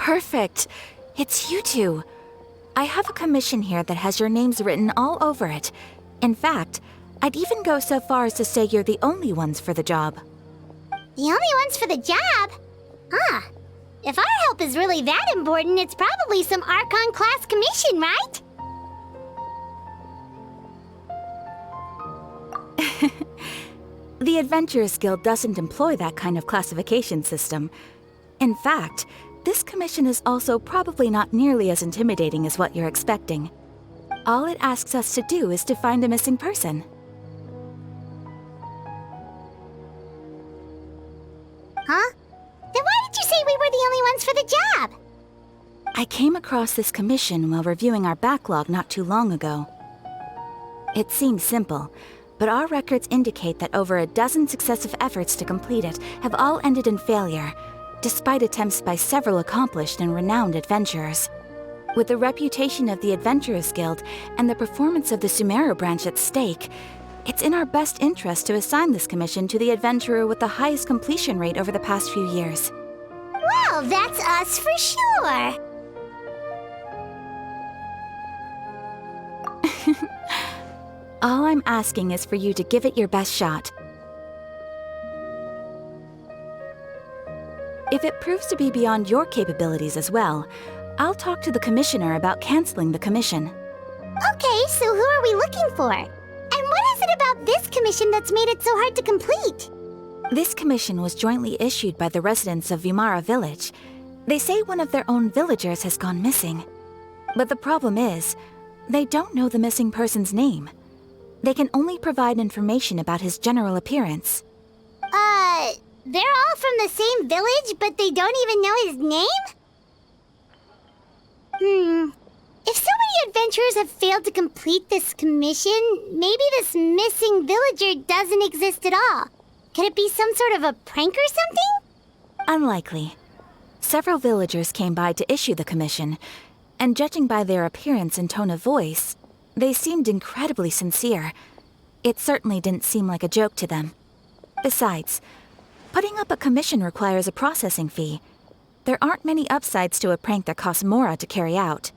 Perfect. It's you two. I have a commission here that has your names written all over it. In fact, I'd even go so far as to say you're the only ones for the job. The only ones for the job? Huh. If our help is really that important, it's probably some Archon class commission, right? The Adventurers Guild doesn't employ that kind of classification system. In fact, this commission is also probably not nearly as intimidating as what you're expecting. All it asks us to do is to find a missing person. Huh? Then why did you say we were the only ones for the job? I came across this commission while reviewing our backlog not too long ago. It seems simple, but our records indicate that over a dozen successive efforts to complete it have all ended in failure, despite attempts by several accomplished and renowned adventurers. With the reputation of the Adventurers Guild and the performance of the Sumeru branch at stake, it's in our best interest to assign this commission to the adventurer with the highest completion rate over the past few years. Well, that's us for sure. All I'm asking is for you to give it your best shot. If it proves to be beyond your capabilities as well, I'll talk to the commissioner about canceling the commission. Okay, so who are we looking for? And what is it about this commission that's made it so hard to complete? This commission was jointly issued by the residents of Vimara Village. They say one of their own villagers has gone missing. But the problem is, they don't know the missing person's name. They can only provide information about his general appearance. They're all from the same village, but they don't even know his name? If so many adventurers have failed to complete this commission, maybe this missing villager doesn't exist at all. Could it be some sort of a prank or something? Unlikely. Several villagers came by to issue the commission, and judging by their appearance and tone of voice, they seemed incredibly sincere. It certainly didn't seem like a joke to them. Besides, putting up a commission requires a processing fee. There aren't many upsides to a prank that costs Mora to carry out.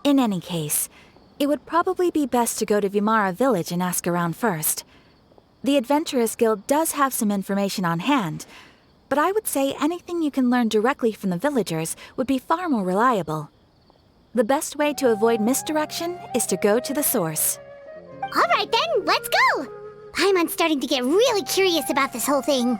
In any case, it would probably be best to go to Vimara Village and ask around first. The Adventurers Guild does have some information on hand, but I would say anything you can learn directly from the villagers would be far more reliable. The best way to avoid misdirection is to go to the source. All right then, let's go! Paimon's starting to get really curious about this whole thing.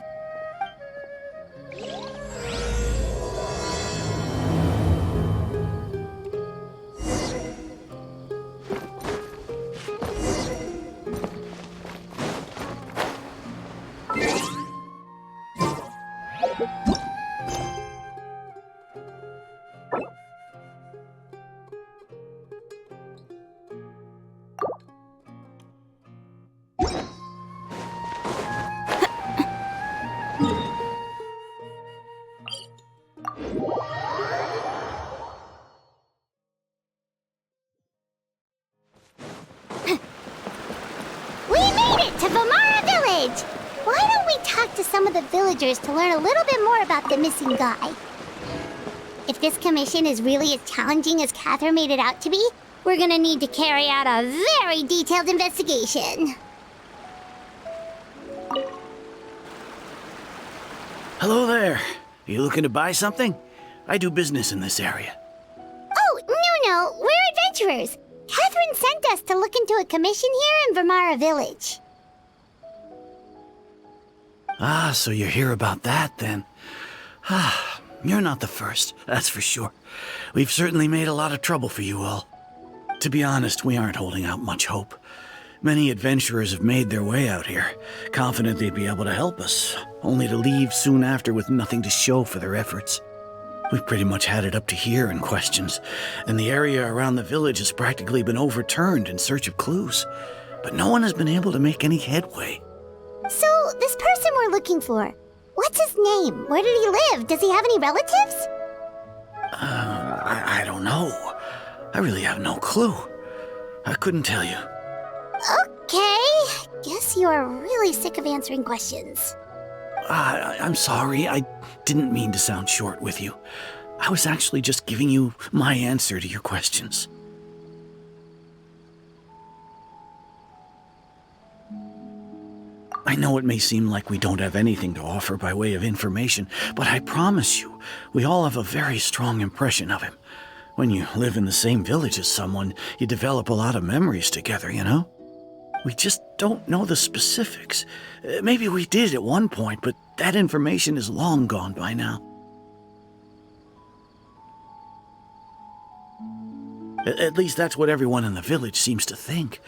To Vimara Village! Why don't we talk to some of the villagers to learn a little bit more about the missing guy? If this commission is really as challenging as Catherine made it out to be, we're gonna need to carry out a very detailed investigation. Hello there. You looking to buy something? I do business in this area. Oh, no, we're adventurers. Catherine sent us to look into a commission here in Vimara Village. Ah, so you're here about that, then. Ah, you're not the first, that's for sure. We've certainly made a lot of trouble for you all. To be honest, we aren't holding out much hope. Many adventurers have made their way out here, confident they'd be able to help us, only to leave soon after with nothing to show for their efforts. We've pretty much had it up to here in questions, and the area around the village has practically been overturned in search of clues. But no one has been able to make any headway. So, this person we're looking for, what's his name? Where did he live? Does he have any relatives? I don't know. I really have no clue. I couldn't tell you. Okay, guess you're really sick of answering questions. I'm sorry, I didn't mean to sound short with you. I was actually just giving you my answer to your questions. I know it may seem like we don't have anything to offer by way of information, but I promise you, we all have a very strong impression of him. When you live in the same village as someone, you develop a lot of memories together, you know? We just don't know the specifics. Maybe we did at one point, but that information is long gone by now. At least that's what everyone in the village seems to think.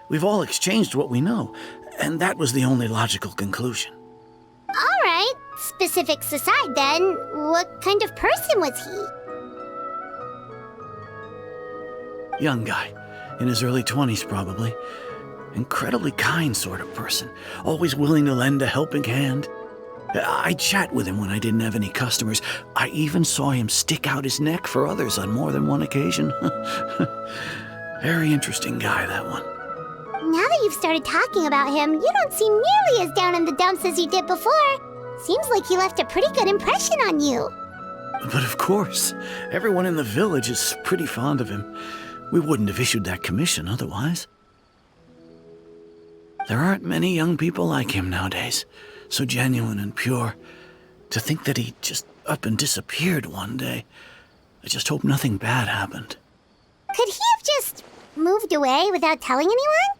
We've all exchanged what we know, and that was the only logical conclusion. All right, specifics aside then, what kind of person was he? Young guy, in his early 20s probably. Incredibly kind sort of person, always willing to lend a helping hand. I'd chat with him when I didn't have any customers. I even saw him stick out his neck for others on more than one occasion. Very interesting guy, that one. Now that you've started talking about him, you don't seem nearly as down in the dumps as you did before. Seems like he left a pretty good impression on you. But of course, everyone in the village is pretty fond of him. We wouldn't have issued that commission otherwise. There aren't many young people like him nowadays, so genuine and pure. To think that he just up and disappeared one day. I just hope nothing bad happened. Could he have just moved away without telling anyone?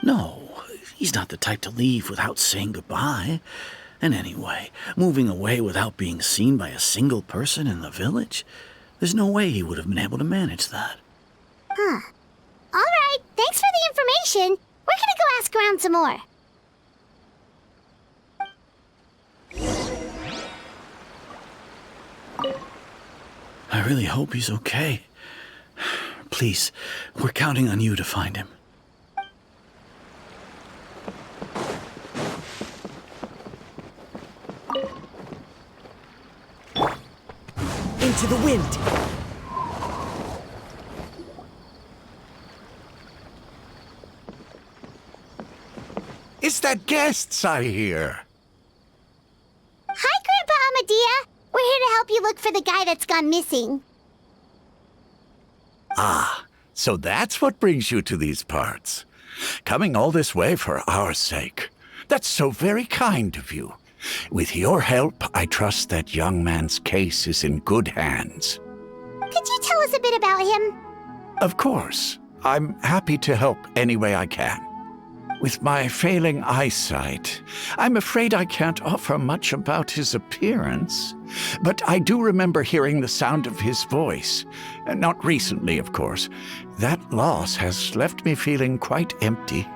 No, he's not the type to leave without saying goodbye. And anyway, moving away without being seen by a single person in the village? There's no way he would have been able to manage that. Huh. All right, thanks for the information. We're gonna go ask around some more. I really hope he's okay. Please, we're counting on you to find him. Into the wind! Is that guests I hear? Hi, Grandpa Amadea. We're here to help you look for the guy that's gone missing. Ah, so that's what brings you to these parts. Coming all this way for our sake. That's so very kind of you. With your help, I trust that young man's case is in good hands. Could you tell us a bit about him? Of course. I'm happy to help any way I can. With my failing eyesight, I'm afraid I can't offer much about his appearance. But I do remember hearing the sound of his voice. Not recently, of course. That loss has left me feeling quite empty.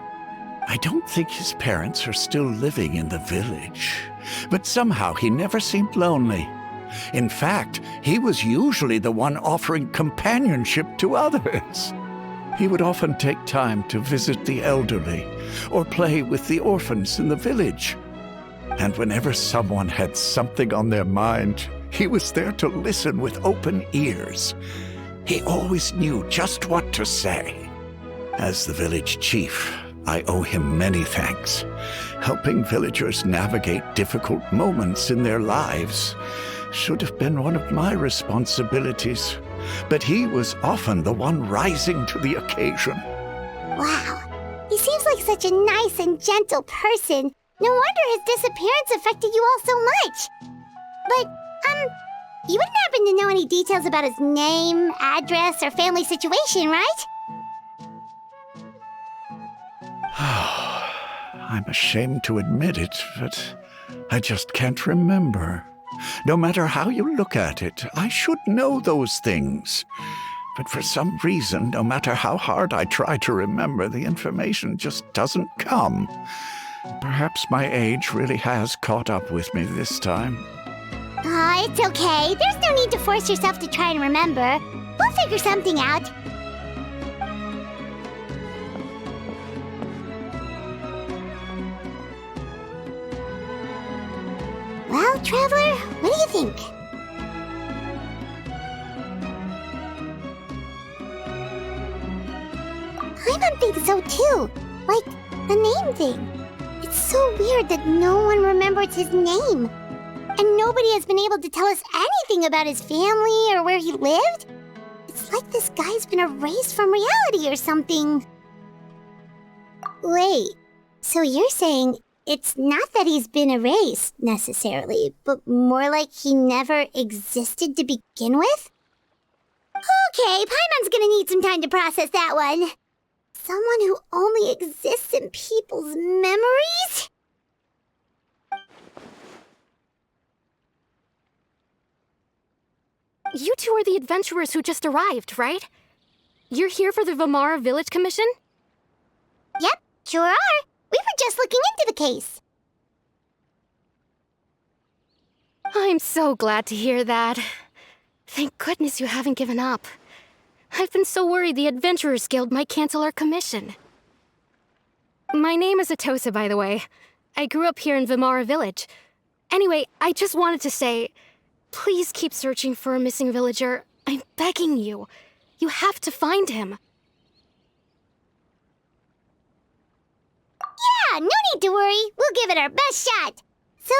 I don't think his parents are still living in the village. But somehow he never seemed lonely. In fact, he was usually the one offering companionship to others. He would often take time to visit the elderly or play with the orphans in the village. And whenever someone had something on their mind, he was there to listen with open ears. He always knew just what to say. As the village chief, I owe him many thanks. Helping villagers navigate difficult moments in their lives should have been one of my responsibilities. But he was often the one rising to the occasion. Wow. He seems like such a nice and gentle person. No wonder his disappearance affected you all so much. But, you wouldn't happen to know any details about his name, address, or family situation, right? I'm ashamed to admit it, but I just can't remember. No matter how you look at it, I should know those things. But for some reason, no matter how hard I try to remember, the information just doesn't come. Perhaps my age really has caught up with me this time. It's okay. There's no need to force yourself to try and remember. We'll figure something out. Well, Traveler, what do you think? I don't think so too. Like, the name thing. It's so weird that no one remembers his name. And nobody has been able to tell us anything about his family or where he lived. It's like this guy's been erased from reality or something. Wait, so you're saying it's not that he's been erased, necessarily, but more like he never existed to begin with? Okay, Paimon's gonna need some time to process that one. Someone who only exists in people's memories? You two are the adventurers who just arrived, right? You're here for the Vamara Village Commission? Yep, sure are. We were just looking into the case. I'm so glad to hear that. Thank goodness you haven't given up. I've been so worried the Adventurers Guild might cancel our commission. My name is Atosa, by the way. I grew up here in Vamara Village. Anyway, I just wanted to say, please keep searching for a missing villager. I'm begging you. You have to find him. Yeah, no need to worry. We'll give it our best shot. So,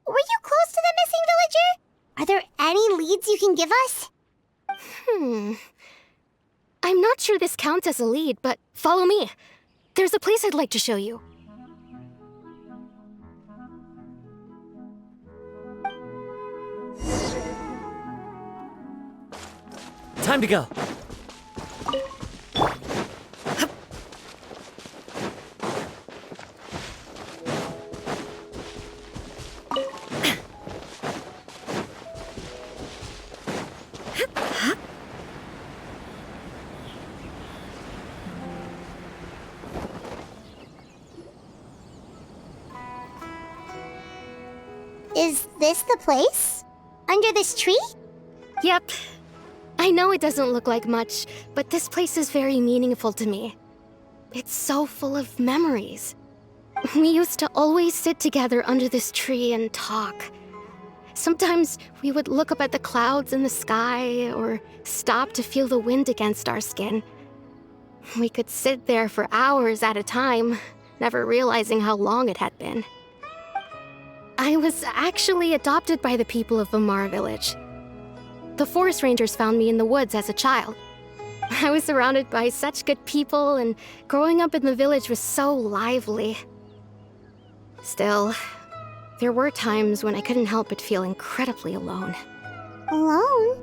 were you close to the missing villager? Are there any leads you can give us? I'm not sure this counts as a lead, but follow me. There's a place I'd like to show you. Time to go. Is this the place? Under this tree? Yep. I know it doesn't look like much, but this place is very meaningful to me. It's so full of memories. We used to always sit together under this tree and talk. Sometimes we would look up at the clouds in the sky or stop to feel the wind against our skin. We could sit there for hours at a time, never realizing how long it had been. I was actually adopted by the people of Vamara Village. The forest rangers found me in the woods as a child. I was surrounded by such good people, and growing up in the village was so lively. Still, there were times when I couldn't help but feel incredibly alone. Alone?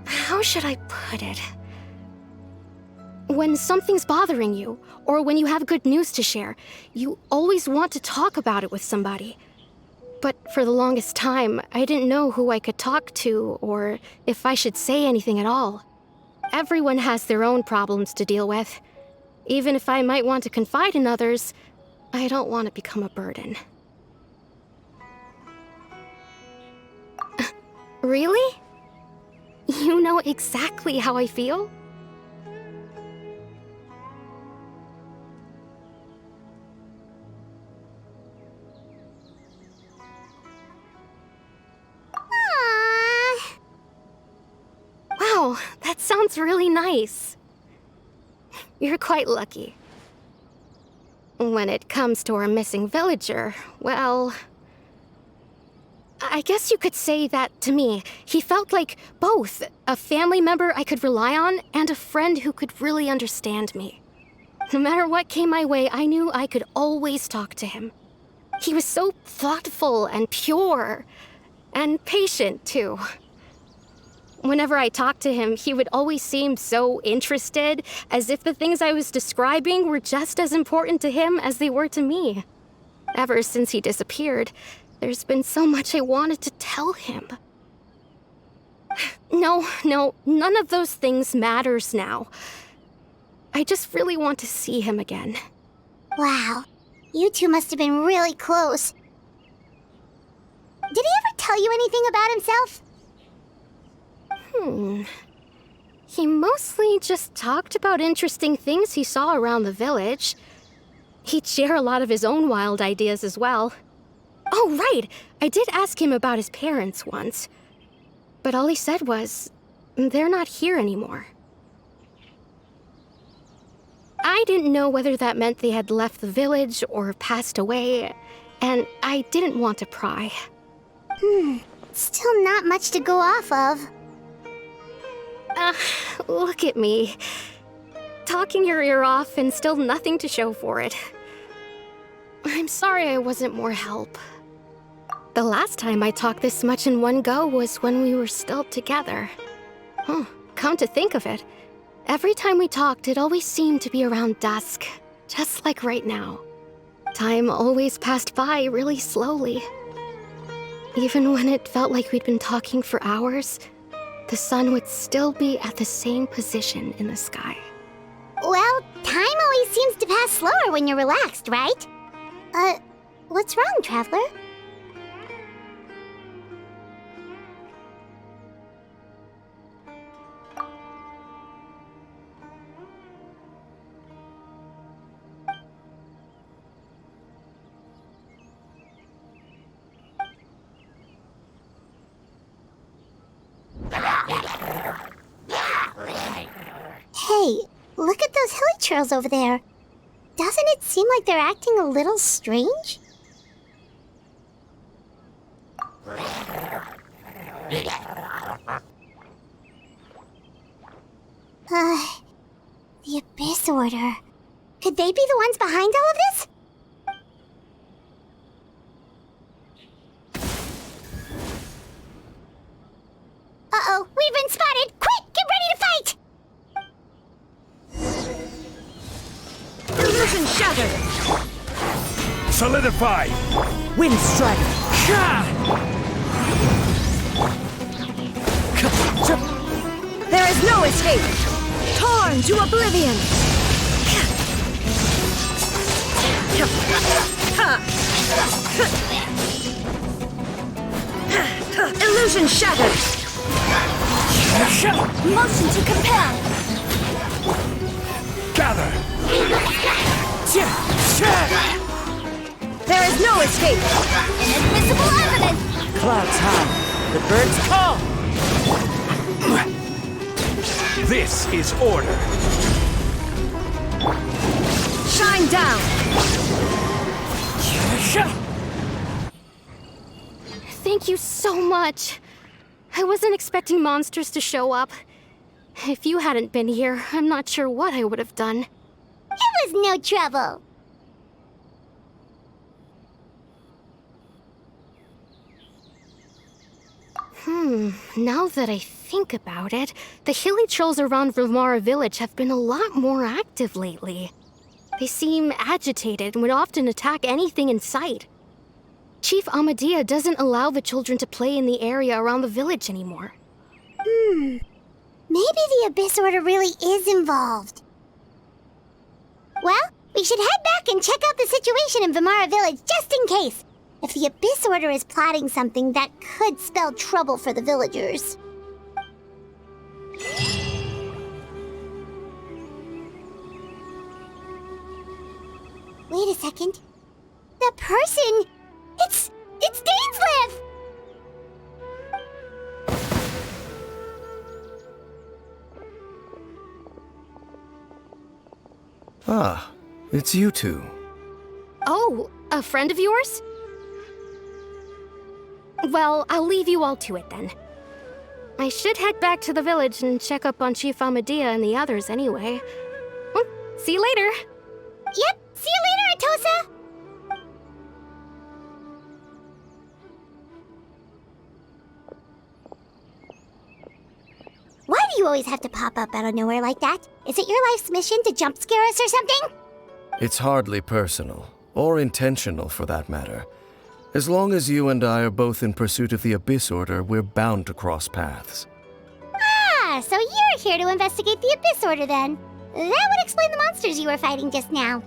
How should I put it? When something's bothering you, or when you have good news to share, you always want to talk about it with somebody. But for the longest time, I didn't know who I could talk to, or if I should say anything at all. Everyone has their own problems to deal with. Even if I might want to confide in others, I don't want to become a burden. Really? You know exactly how I feel? Aww. Wow, that sounds really nice. You're quite lucky. When it comes to our missing villager, well, I guess you could say that to me. He felt like both a family member I could rely on and a friend who could really understand me. No matter what came my way, I knew I could always talk to him. He was so thoughtful and pure, and patient, too. Whenever I talked to him, he would always seem so interested, as if the things I was describing were just as important to him as they were to me. Ever since he disappeared, there's been so much I wanted to tell him. No, none of those things matters now. I just really want to see him again. Wow, you two must have been really close. Did he ever tell you anything about himself? He mostly just talked about interesting things he saw around the village. He'd share a lot of his own wild ideas as well. Oh, right! I did ask him about his parents once. But all he said was, they're not here anymore. I didn't know whether that meant they had left the village or passed away. and I didn't want to pry. Still not much to go off of. Look at me. Talking your ear off and still nothing to show for it. I'm sorry I wasn't more help. The last time I talked this much in one go was when we were still together. Come to think of it, every time we talked, it always seemed to be around dusk, just like right now. Time always passed by really slowly. Even when it felt like we'd been talking for hours, the sun would still be at the same position in the sky. Well, time always seems to pass slower when you're relaxed, right? What's wrong, Traveler? Hey, look at those hilly trails over there. Doesn't it seem like they're acting a little strange? The Abyss Order. Could they be the ones behind all of this? Uh-oh, we've been spotted! Quick, get ready to fight! Illusion shattered! Solidify! Wind strike! There is no escape! Torn to oblivion! Illusion shattered! Motion to compel! Gather! There is no escape! Invisible evidence! Clouds high. The birds call. This is order. Shine down! Thank you so much. I wasn't expecting monsters to show up. If you hadn't been here, I'm not sure what I would have done. It was no trouble. Now that I think about it, the hilly trolls around Vimara village have been a lot more active lately. They seem agitated and would often attack anything in sight. Chief Amadea doesn't allow the children to play in the area around the village anymore. Maybe the Abyss Order really is involved. Well, we should head back and check out the situation in Vimara village just in case. If the Abyss Order is plotting something that could spell trouble for the villagers. Wait a second. That person... It's Dainsleif! Ah, it's you two. Oh, a friend of yours? Well, I'll leave you all to it then. I should head back to the village and check up on Chief Amadea and the others anyway. Well, see you later. Yep, see you later, Atosa! Why do you always have to pop up out of nowhere like that? Is it your life's mission to jump scare us or something? It's hardly personal, or intentional for that matter. As long as you and I are both in pursuit of the Abyss Order, we're bound to cross paths. Ah, so you're here to investigate the Abyss Order then. That would explain the monsters you were fighting just now.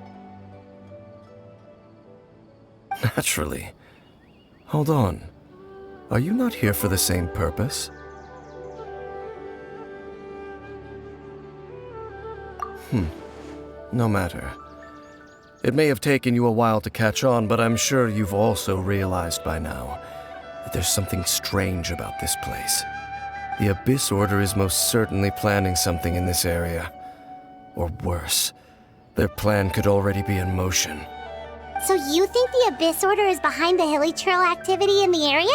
Naturally. Hold on. Are you not here for the same purpose? No matter. It may have taken you a while to catch on, but I'm sure you've also realized by now that there's something strange about this place. The Abyss Order is most certainly planning something in this area. Or worse, their plan could already be in motion. So you think the Abyss Order is behind the hilichurl activity in the area?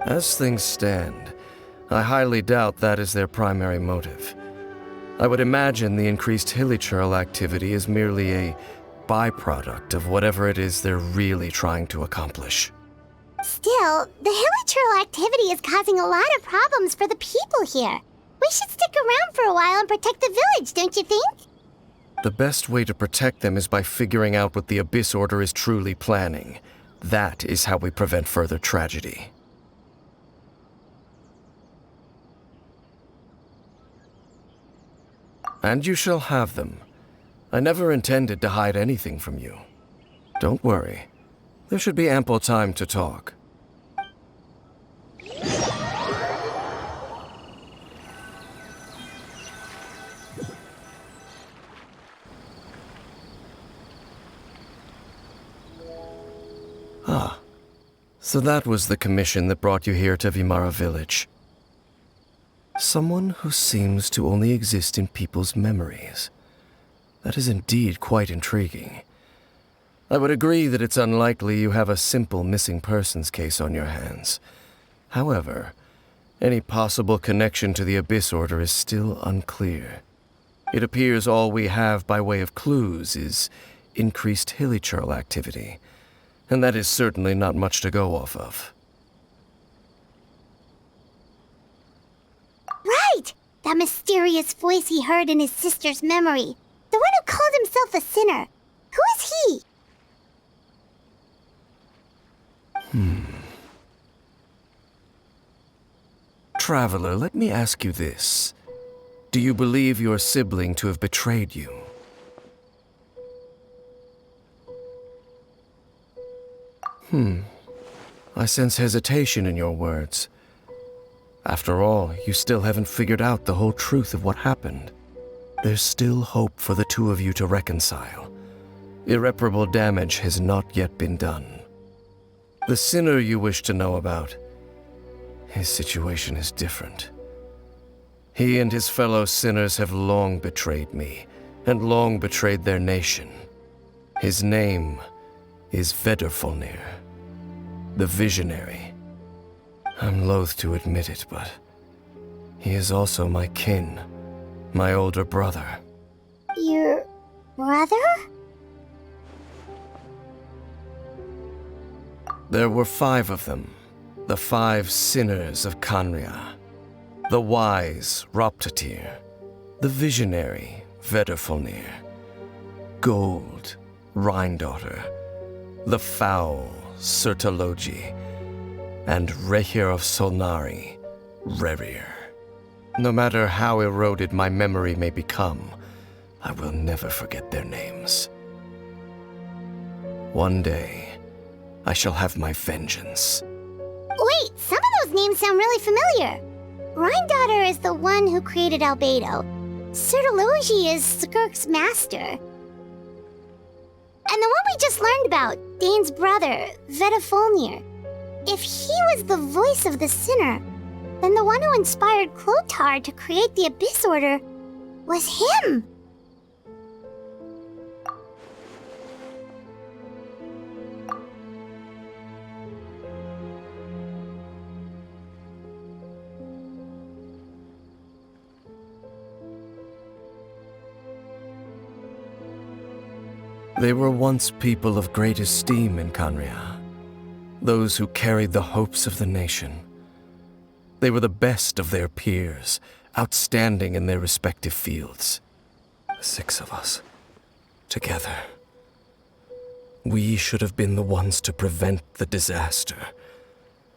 As things stand, I highly doubt that is their primary motive. I would imagine the increased hilichurl activity is merely a byproduct of whatever it is they're really trying to accomplish. Still, the hilichurl activity is causing a lot of problems for the people here. We should stick around for a while and protect the village, don't you think? The best way to protect them is by figuring out what the Abyss Order is truly planning. That is how we prevent further tragedy. And you shall have them. I never intended to hide anything from you. Don't worry. There should be ample time to talk. Ah, so that was the commission that brought you here to Vimara Village. Someone who seems to only exist in people's memories. That is indeed quite intriguing. I would agree that it's unlikely you have a simple missing persons case on your hands. However, any possible connection to the Abyss Order is still unclear. It appears all we have by way of clues is increased hilichurl activity, and that is certainly not much to go off of. Right! That mysterious voice he heard in his sister's memory. The one who called himself a sinner. Who is he? Traveler, let me ask you this. Do you believe your sibling to have betrayed you? I sense hesitation in your words. After all, you still haven't figured out the whole truth of what happened. There's still hope for the two of you to reconcile. Irreparable damage has not yet been done. The sinner you wish to know about, his situation is different. He and his fellow sinners have long betrayed me, and long betrayed their nation. His name is Vedrfolnir, the Visionary. I'm loath to admit it, but he is also my kin, my older brother. Your brother? There were 5 of them, the 5 sinners of Khaenri'ah. The wise Roptatyr, the visionary Vedrfolnir, Gold Rhindaughter, the foul Sertologi, and Rehir of Solnari, Rerir. No matter how eroded my memory may become, I will never forget their names. One day, I shall have my vengeance. Wait, some of those names sound really familiar. Rhindaughter is the one who created Albedo. Sertologi is Skirk's master. And the one we just learned about, Dane's brother, Vedrfolnir. If he was the voice of the sinner, then the one who inspired Clothar to create the Abyss Order was him. They were once people of great esteem in Khaenri'ah, those who carried the hopes of the nation. They were the best of their peers, outstanding in their respective fields. 6 of us, together. We should have been the ones to prevent the disaster,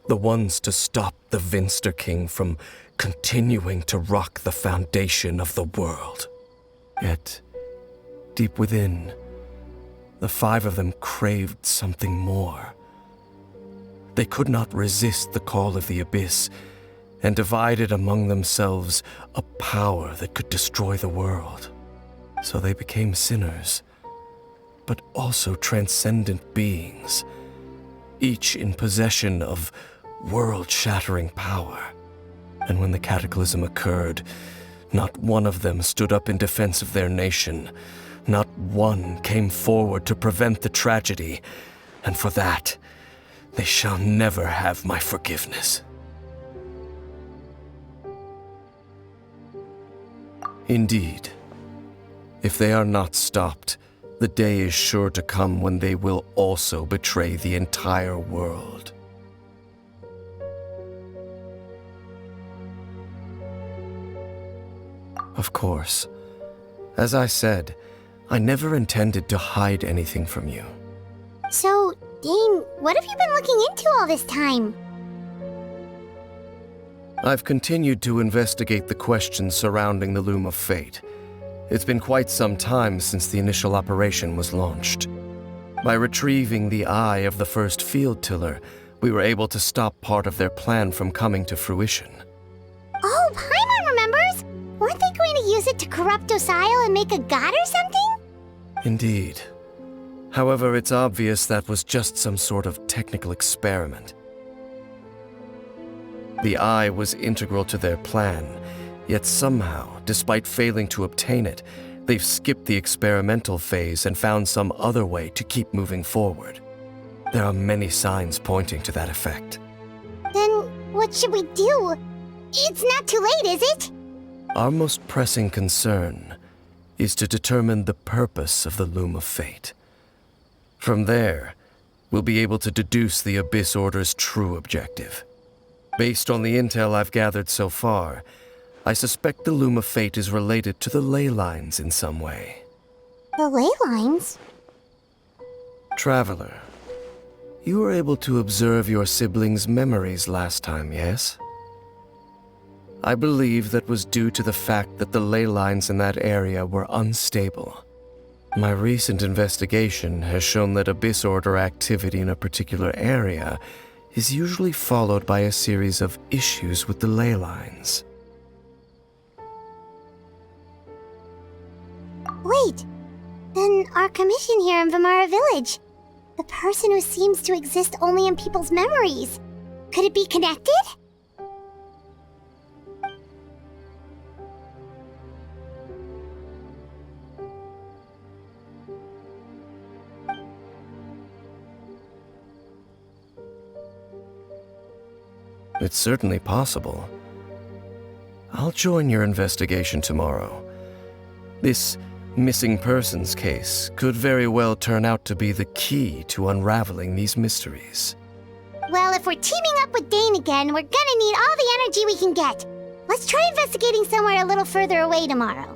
the ones to stop the Vinster King from continuing to rock the foundation of the world. Yet, deep within, the 5 of them craved something more. They could not resist the call of the Abyss, and divided among themselves a power that could destroy the world. So they became sinners, but also transcendent beings, each in possession of world-shattering power. And when the cataclysm occurred, not one of them stood up in defense of their nation, Not one came forward to prevent the tragedy, and for that, they shall never have my forgiveness. Indeed, if they are not stopped, the day is sure to come when they will also betray the entire world. Of course, as I said, I never intended to hide anything from you. So, Dane, what have you been looking into all this time? I've continued to investigate the questions surrounding the Loom of Fate. It's been quite some time since the initial operation was launched. By retrieving the eye of the first field tiller, we were able to stop part of their plan from coming to fruition. Oh, Paimon remembers! Weren't they going to use it to corrupt Osile and make a god or something? Indeed. However, it's obvious that was just some sort of technical experiment. The eye was integral to their plan, yet somehow, despite failing to obtain it, they've skipped the experimental phase and found some other way to keep moving forward. There are many signs pointing to that effect. Then what should we do? It's not too late, is it? Our most pressing concern is to determine the purpose of the Loom of Fate. From there, we'll be able to deduce the Abyss Order's true objective. Based on the intel I've gathered so far, I suspect the Loom of Fate is related to the ley lines in some way. The ley lines? Traveler, you were able to observe your siblings' memories last time, yes? I believe that was due to the fact that the ley lines in that area were unstable. My recent investigation has shown that Abyss Order activity in a particular area is usually followed by a series of issues with the ley lines. Wait, then our commission here in Vimara Village, the person who seems to exist only in people's memories, could it be connected? It's certainly possible. I'll join your investigation tomorrow. This missing persons case could very well turn out to be the key to unraveling these mysteries. Well, if we're teaming up with Dane again, we're gonna need all the energy we can get. Let's try investigating somewhere a little further away tomorrow.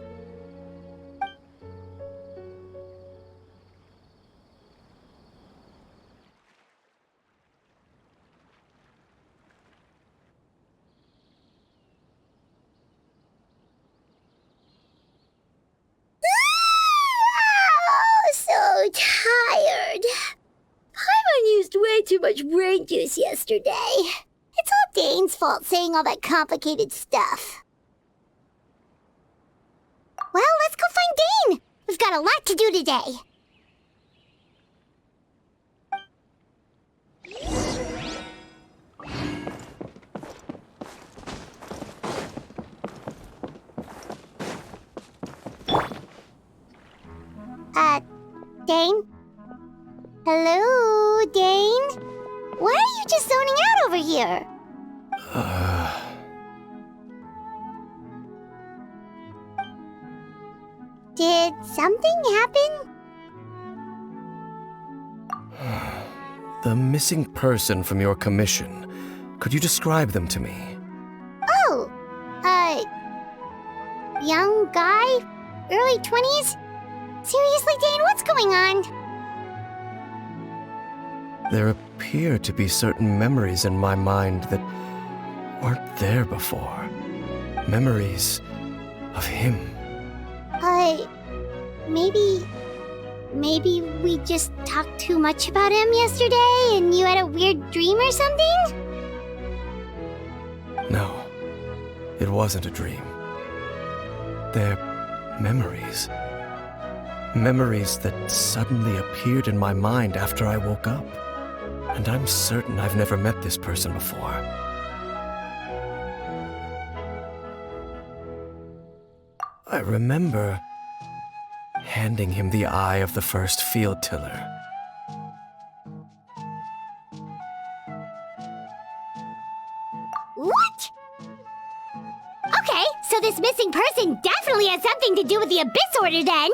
Tired. Paimon used way too much brain juice yesterday. It's all Dane's fault saying all that complicated stuff. Well, let's go find Dane. We've got a lot to do today. Dane? Hello, Dane? Why are you just zoning out over here? Did something happen? The missing person from your commission. Could you describe them to me? Oh, young guy? Early 20s? Seriously, Dane, what's going on? There appear to be certain memories in my mind that weren't there before. Memories of him. Maybe we just talked too much about him yesterday and you had a weird dream or something? No, it wasn't a dream. They're memories. Memories that suddenly appeared in my mind after I woke up. And I'm certain I've never met this person before. I remember handing him the eye of the first field tiller. What? Okay, so this missing person definitely has something to do with the Abyss Order then!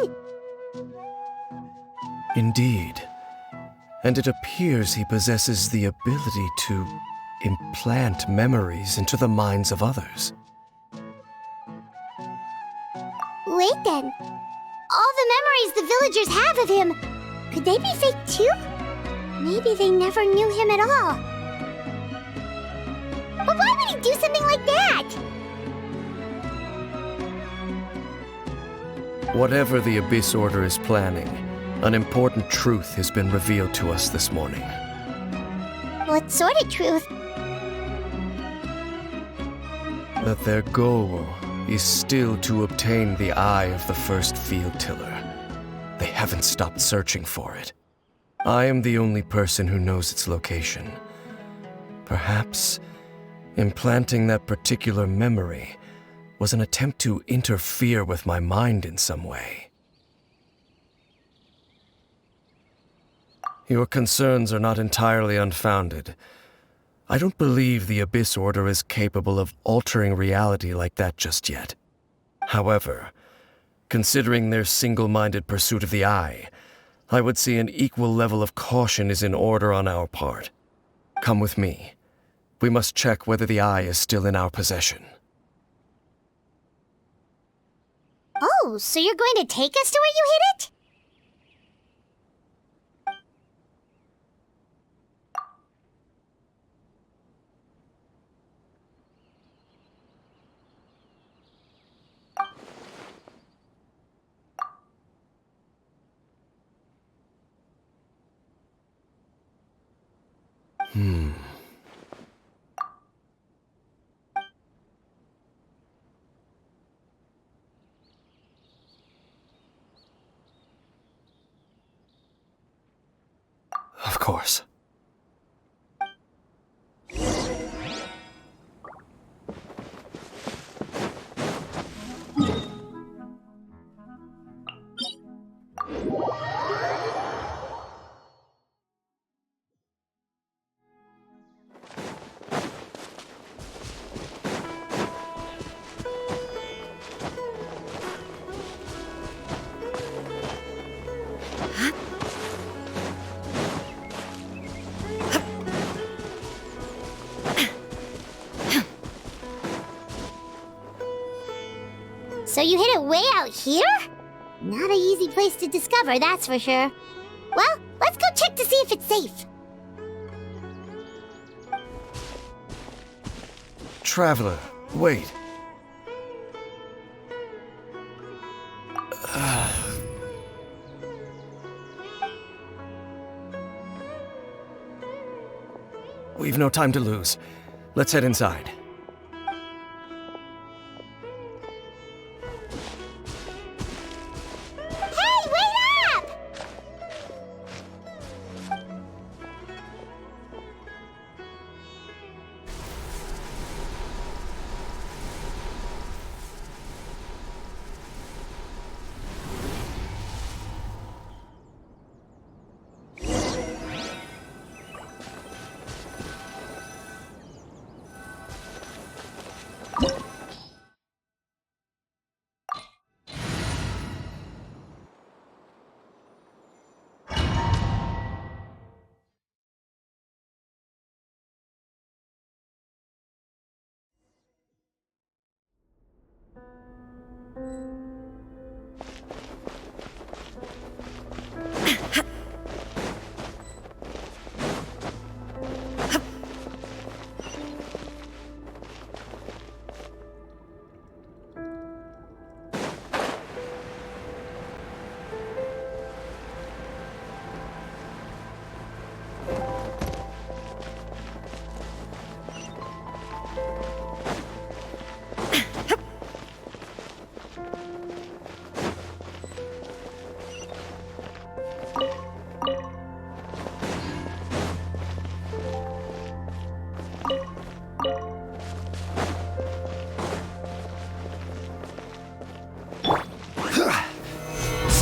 Indeed. And it appears he possesses the ability to implant memories into the minds of others. Wait then. All the memories the villagers have of him, could they be fake too? Maybe they never knew him at all. But why would he do something like that? Whatever the Abyss Order is planning, an important truth has been revealed to us this morning. What sort of truth? That their goal is still to obtain the eye of the first field tiller. They haven't stopped searching for it. I am the only person who knows its location. Perhaps implanting that particular memory was an attempt to interfere with my mind in some way. Your concerns are not entirely unfounded. I don't believe the Abyss Order is capable of altering reality like that just yet. However, considering their single-minded pursuit of the Eye, I would say an equal level of caution is in order on our part. Come with me. We must check whether the Eye is still in our possession. Oh, so you're going to take us to where you hid it? Of course. So you hid it way out here? Not an easy place to discover, that's for sure. Well, let's go check to see if it's safe. Traveler, wait. We've no time to lose. Let's head inside. Hey, wait up!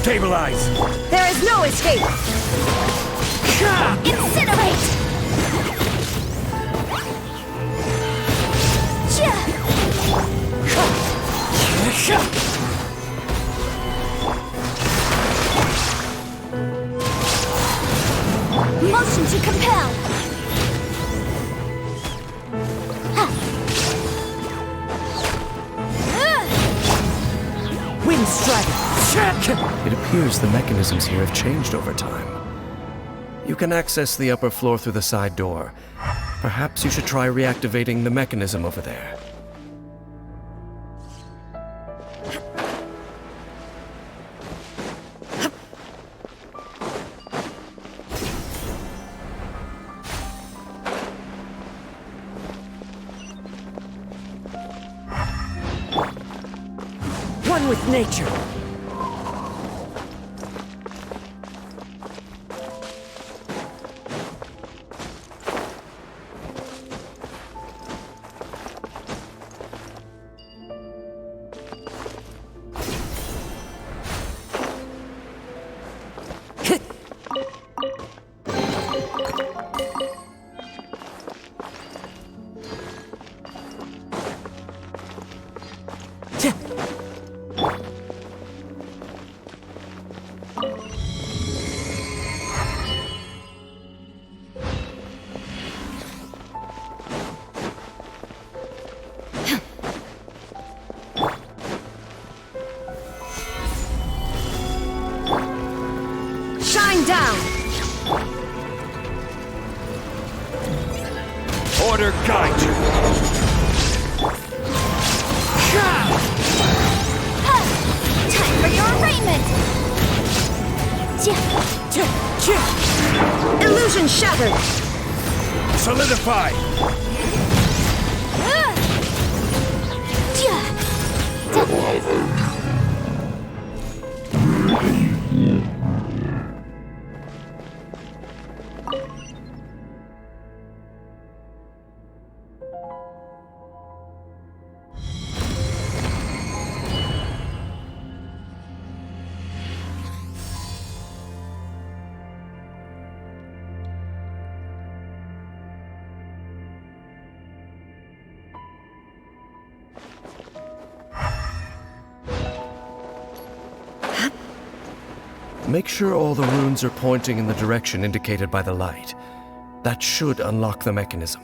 Stabilize! There is no escape! Incinerate! Motion to compel! Wind strike! It appears the mechanisms here have changed over time. You can access the upper floor through the side door. Perhaps you should try reactivating the mechanism over there. One with nature! Down! Order guide you! Time for your arraignment! Illusion shattered! Solidify! Make sure all the runes are pointing in the direction indicated by the light. That should unlock the mechanism.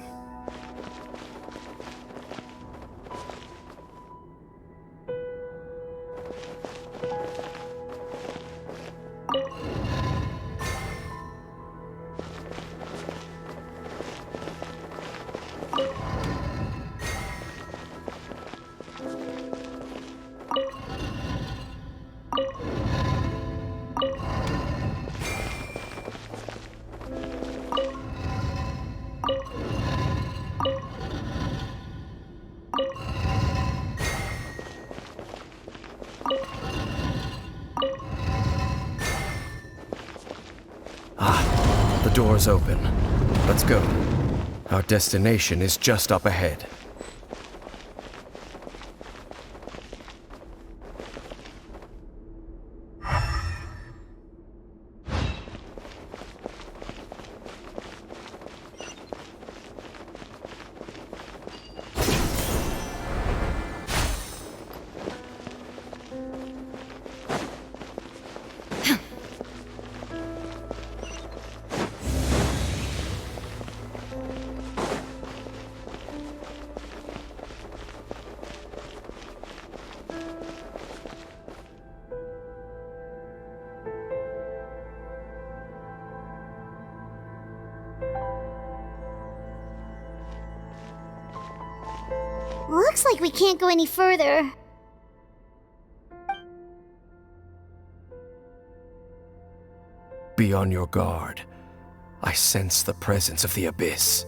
The door's open. Let's go. Our destination is just up ahead. Looks like we can't go any further. Be on your guard. I sense the presence of the Abyss.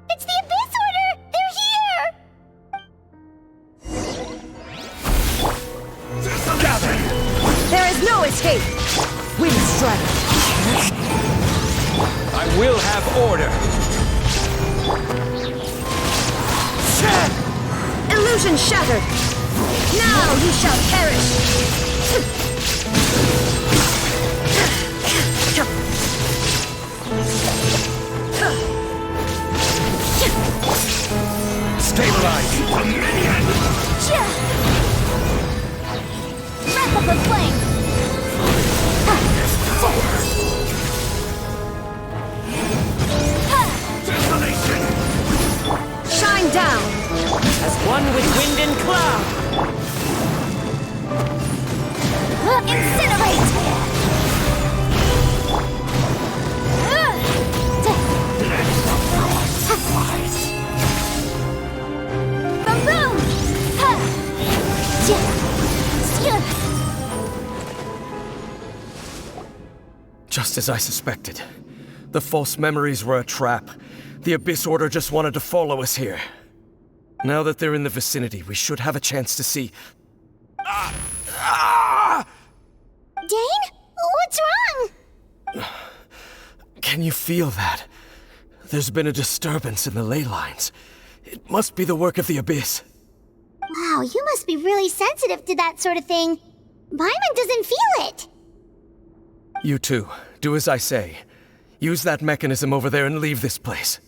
It's the Abyss Order! They're here! Gather! There is no escape! Wind strike! I will have order! Illusion shattered! Now you shall perish! Stabilize! Wrap up the flame! Shine down! As one with wind and cloud! Incinerate! Boom! Just as I suspected. The false memories were a trap. The Abyss Order just wanted to follow us here. Now that they're in the vicinity, we should have a chance to see... Dane? What's wrong? Can you feel that? There's been a disturbance in the ley lines. It must be the work of the Abyss. Wow, you must be really sensitive to that sort of thing. Paimon doesn't feel it. You too. Do as I say. Use that mechanism over there and leave this place.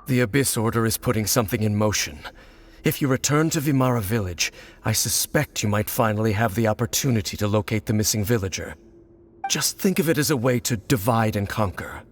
The Abyss Order is putting something in motion. If you return to Vimara Village, I suspect you might finally have the opportunity to locate the missing villager. Just think of it as a way to divide and conquer.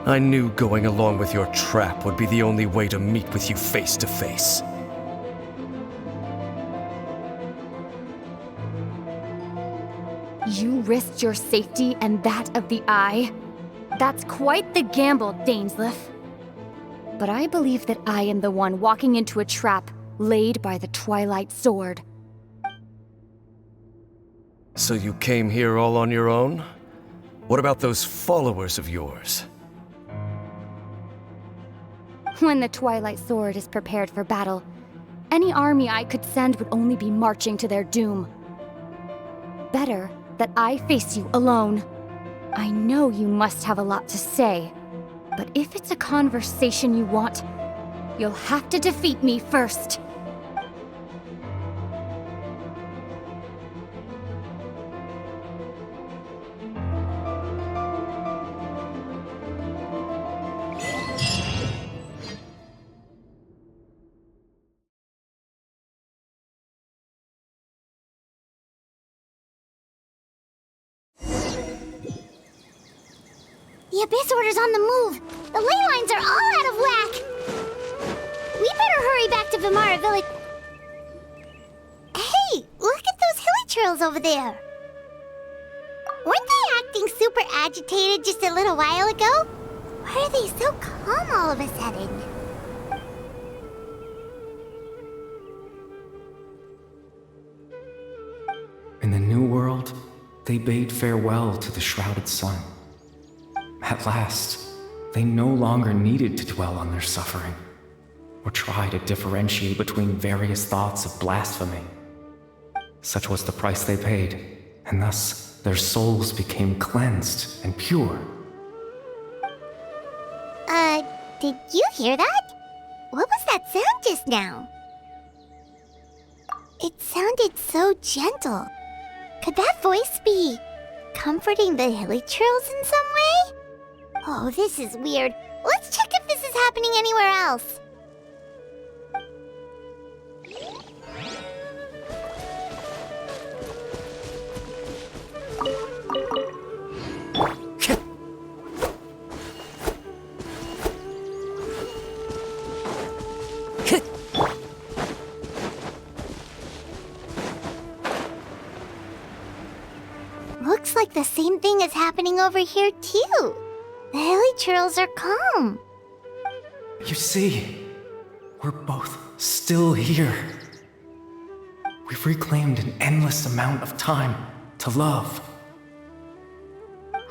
I knew going along with your trap would be the only way to meet with you face to face. You risked your safety and that of the Eye? That's quite the gamble, Dainsleif. But I believe that I am the one walking into a trap laid by the Twilight Sword. So you came here all on your own? What about those followers of yours? When the Twilight Sword is prepared for battle, any army I could send would only be marching to their doom. Better that I face you alone. I know you must have a lot to say, but if it's a conversation you want, you'll have to defeat me first. The Abyss Order's on the move. The ley lines are all out of whack. We better hurry back to Vimara Village. Hey, look at those hilly trails over there. Weren't they acting super agitated just a little while ago? Why are they so calm all of a sudden? In the New World, they bade farewell to the shrouded sun. At last, they no longer needed to dwell on their suffering, or try to differentiate between various thoughts of blasphemy. Such was the price they paid, and thus their souls became cleansed and pure. Did you hear that? What was that sound just now? It sounded so gentle. Could that voice be comforting the villagers in some way? Oh, this is weird. Let's check if this is happening anywhere else. Looks like the same thing is happening over here too. The villagers are calm. You see, we're both still here. We've reclaimed an endless amount of time to love.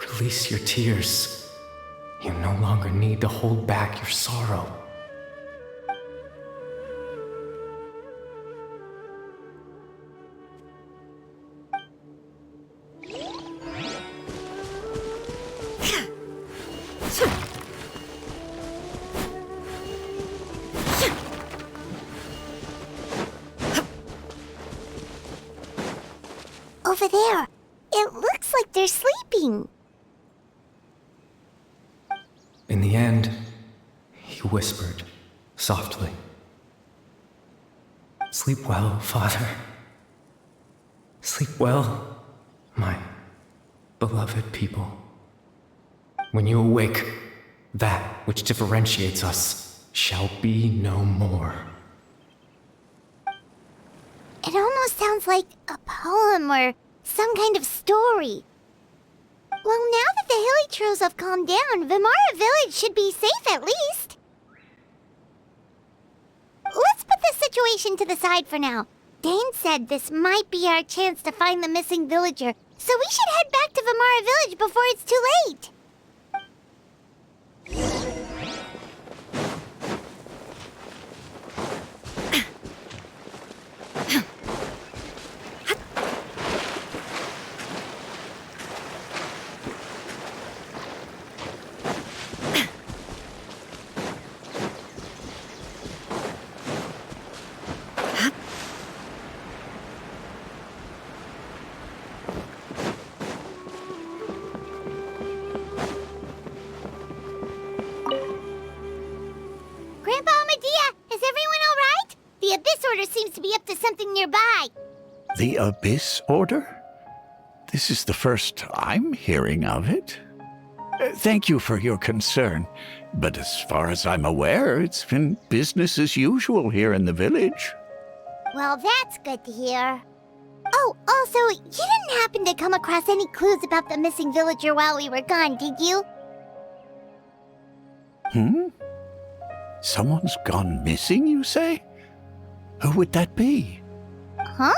Release your tears. You no longer need to hold back your sorrow. Over there. It looks like they're sleeping. In the end, he whispered softly, "Sleep well, Father. Sleep well, my beloved people. When you awake, that which differentiates us shall be no more." It almost sounds like a poem or some kind of story. Well, now that the villagers have calmed down, Vimara Village should be safe at least. Let's put this situation to the side for now. Dane said this might be our chance to find the missing villager, so we should head back to Vimara Village before it's too late. Seems to be up to something nearby. The Abyss Order? This is the first I'm hearing of it. Thank you for your concern, but as far as I'm aware, it's been business as usual here in the village. Well, that's good to hear. Oh, also, you didn't happen to come across any clues about the missing villager while we were gone, did you? Someone's gone missing, you say? Who would that be? Huh?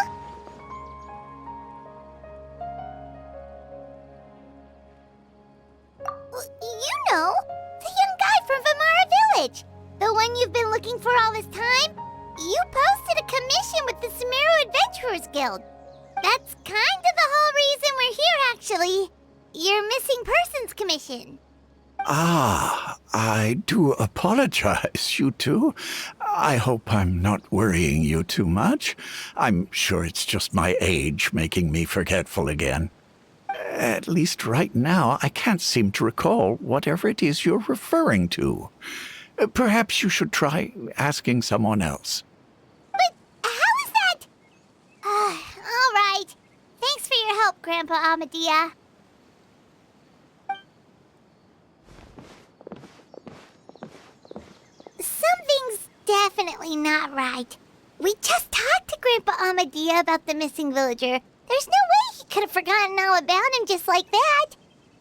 You know, the young guy from Vimara Village. The one you've been looking for all this time. You posted a commission with the Sumeru Adventurers Guild. That's kind of the whole reason we're here, actually. Your missing persons commission. Ah, I do apologize, you two. I hope I'm not worrying you too much. I'm sure it's just my age making me forgetful again. At least right now, I can't seem to recall whatever it is you're referring to. Perhaps you should try asking someone else. But how is that? All right. Thanks for your help, Grandpa Amadia. Something's definitely not right. We just talked to Grandpa Amadia about the missing villager. There's no way he could have forgotten all about him just like that.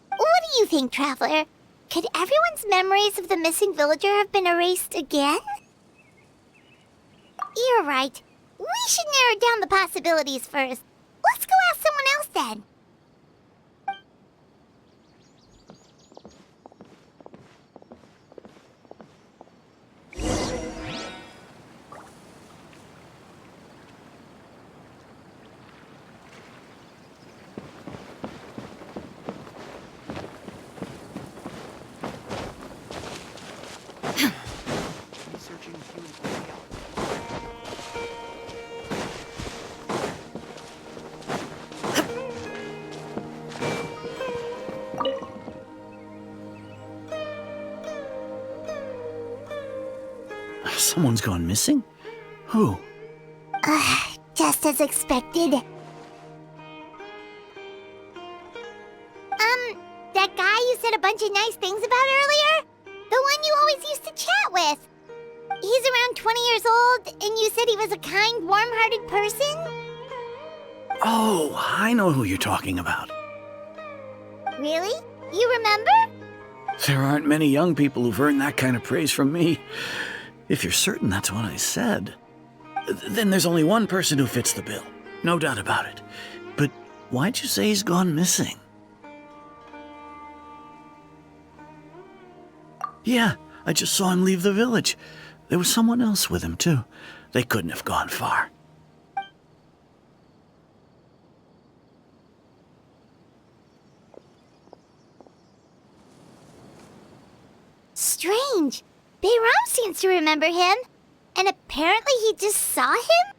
What do you think, Traveler? Could everyone's memories of the missing villager have been erased again? You're right. We should narrow down the possibilities first. Let's go ask someone else then. Someone's gone missing? Who? Just as expected. That guy you said a bunch of nice things about earlier? The one you always used to chat with. He's around 20 years old, and you said he was a kind, warm-hearted person? Oh, I know who you're talking about. Really? You remember? There aren't many young people who've earned that kind of praise from me. If you're certain that's what I said, then there's only one person who fits the bill. No doubt about it. But why'd you say he's gone missing? Yeah, I just saw him leave the village. There was someone else with him, too. They couldn't have gone far. Strange. Bayram seems to remember him. And apparently he just saw him?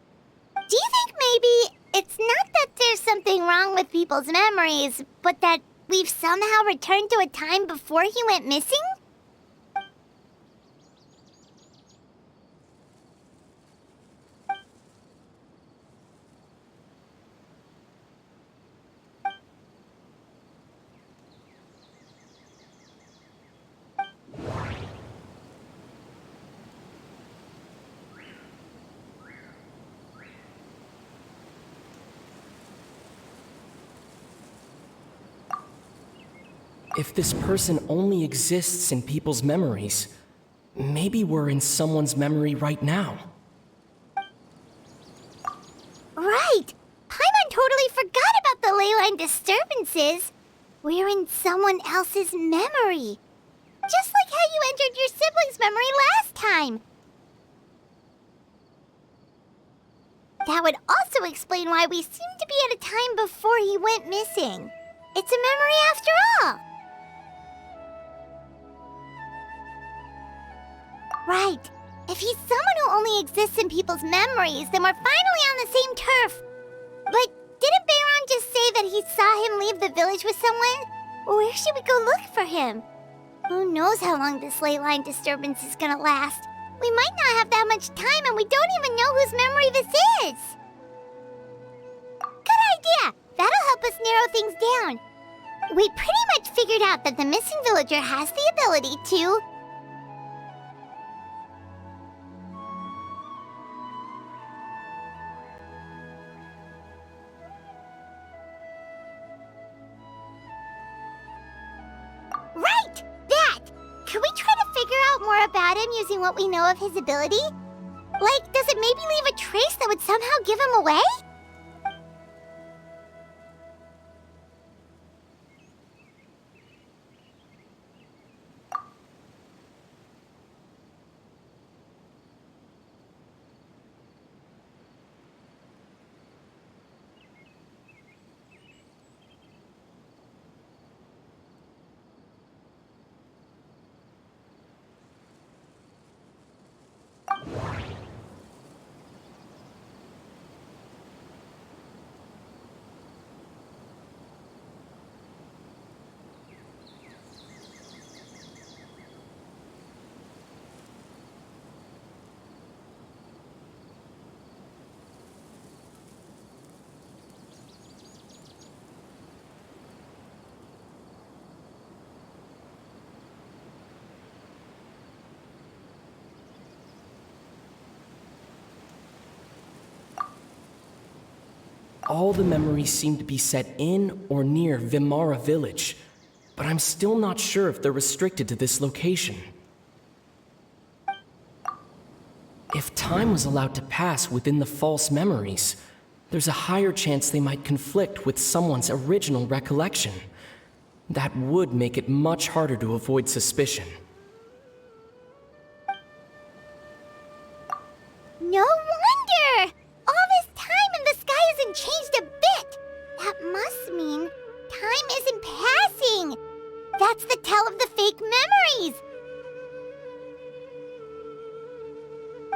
Do you think maybe it's not that there's something wrong with people's memories, but that we've somehow returned to a time before he went missing? If this person only exists in people's memories, maybe we're in someone's memory right now. Right! Paimon totally forgot about the ley line disturbances. We're in someone else's memory. Just like how you entered your sibling's memory last time. That would also explain why we seem to be at a time before he went missing. It's a memory after all. Right. If he's someone who only exists in people's memories, then we're finally on the same turf. But didn't Bayron just say that he saw him leave the village with someone? Where should we go look for him? Who knows how long this ley line disturbance is gonna last? We might not have that much time, and we don't even know whose memory this is. Good idea! That'll help us narrow things down. We pretty much figured out that the missing villager has the ability to... Right! That! Can we try to figure out more about him using what we know of his ability? Like, does it maybe leave a trace that would somehow give him away? All the memories seem to be set in or near Vimara village, but I'm still not sure if they're restricted to this location. If time was allowed to pass within the false memories, there's a higher chance they might conflict with someone's original recollection. That would make it much harder to avoid suspicion. No wonder! All this time and the sky hasn't changed a bit! That must mean time isn't passing! That's the tell of the fake memories!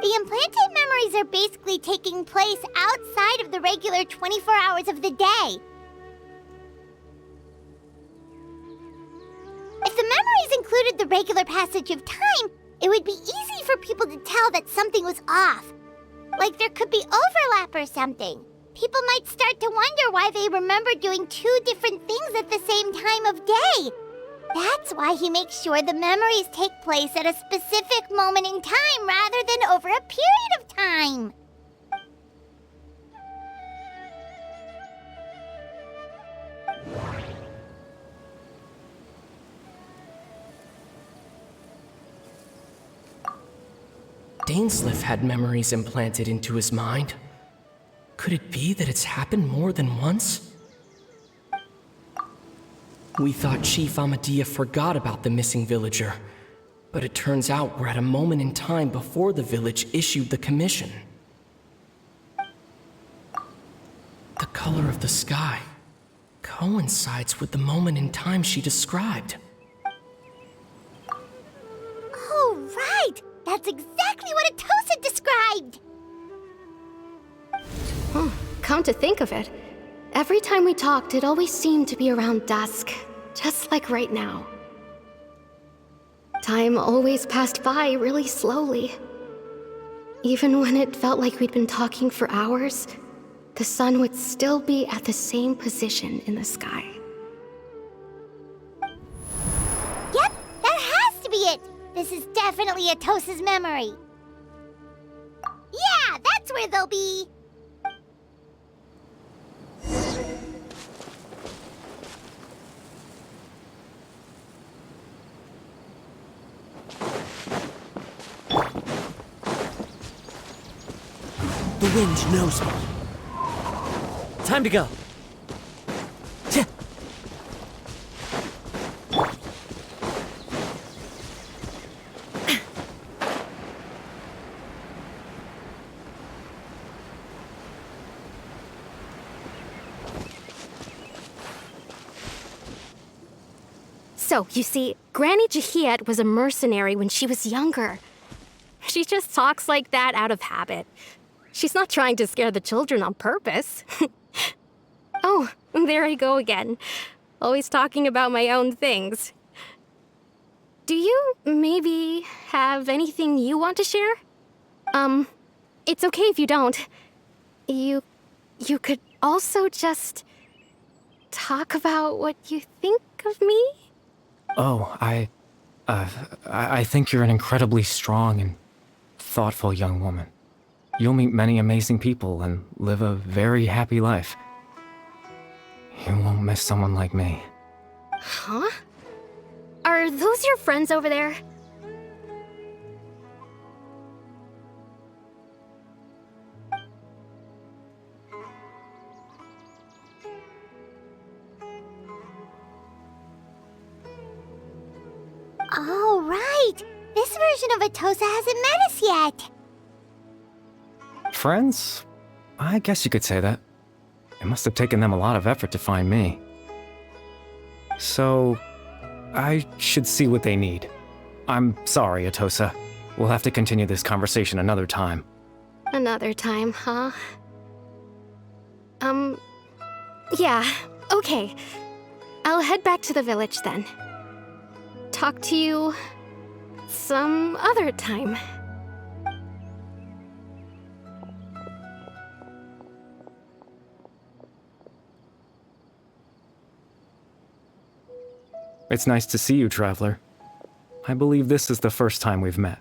The implanted memories are basically taking place outside of the regular 24 hours of the day. If the memories included the regular passage of time, it would be easy for people to tell that something was off. Like there could be overlap or something. People might start to wonder why they remember doing two different things at the same time of day. That's why he makes sure the memories take place at a specific moment in time rather than over a period of time. Dainsleif had memories implanted into his mind. Could it be that it's happened more than once? We thought Chief Amadea forgot about the missing villager, but it turns out we're at a moment in time before the village issued the commission. The color of the sky coincides with the moment in time she described. Oh, right! That's exactly what Atosa described! Come to think of it, every time we talked, it always seemed to be around dusk, just like right now. Time always passed by really slowly. Even when it felt like we'd been talking for hours, the sun would still be at the same position in the sky. Yep, that has to be it! This is definitely Atosa's memory. Yeah, that's where they'll be! The wind knows me. Time to go. Tch. So, you see, Granny Jahiet was a mercenary when she was younger. She just talks like that out of habit. She's not trying to scare the children on purpose. Oh, there I go again. Always talking about my own things. Do you maybe have anything you want to share? It's okay if you don't. You could also just talk about what you think of me? Oh, I think you're an incredibly strong and thoughtful young woman. You'll meet many amazing people and live a very happy life. You won't miss someone like me. Huh? Are those your friends over there? Oh, right! This version of Atosa hasn't met us yet! Friends? I guess you could say that. It must have taken them a lot of effort to find me. So, I should see what they need. I'm sorry, Atosa. We'll have to continue this conversation another time. Another time, huh? Yeah, okay. I'll head back to the village then. Talk to you some other time. It's nice to see you, Traveler. I believe this is the first time we've met.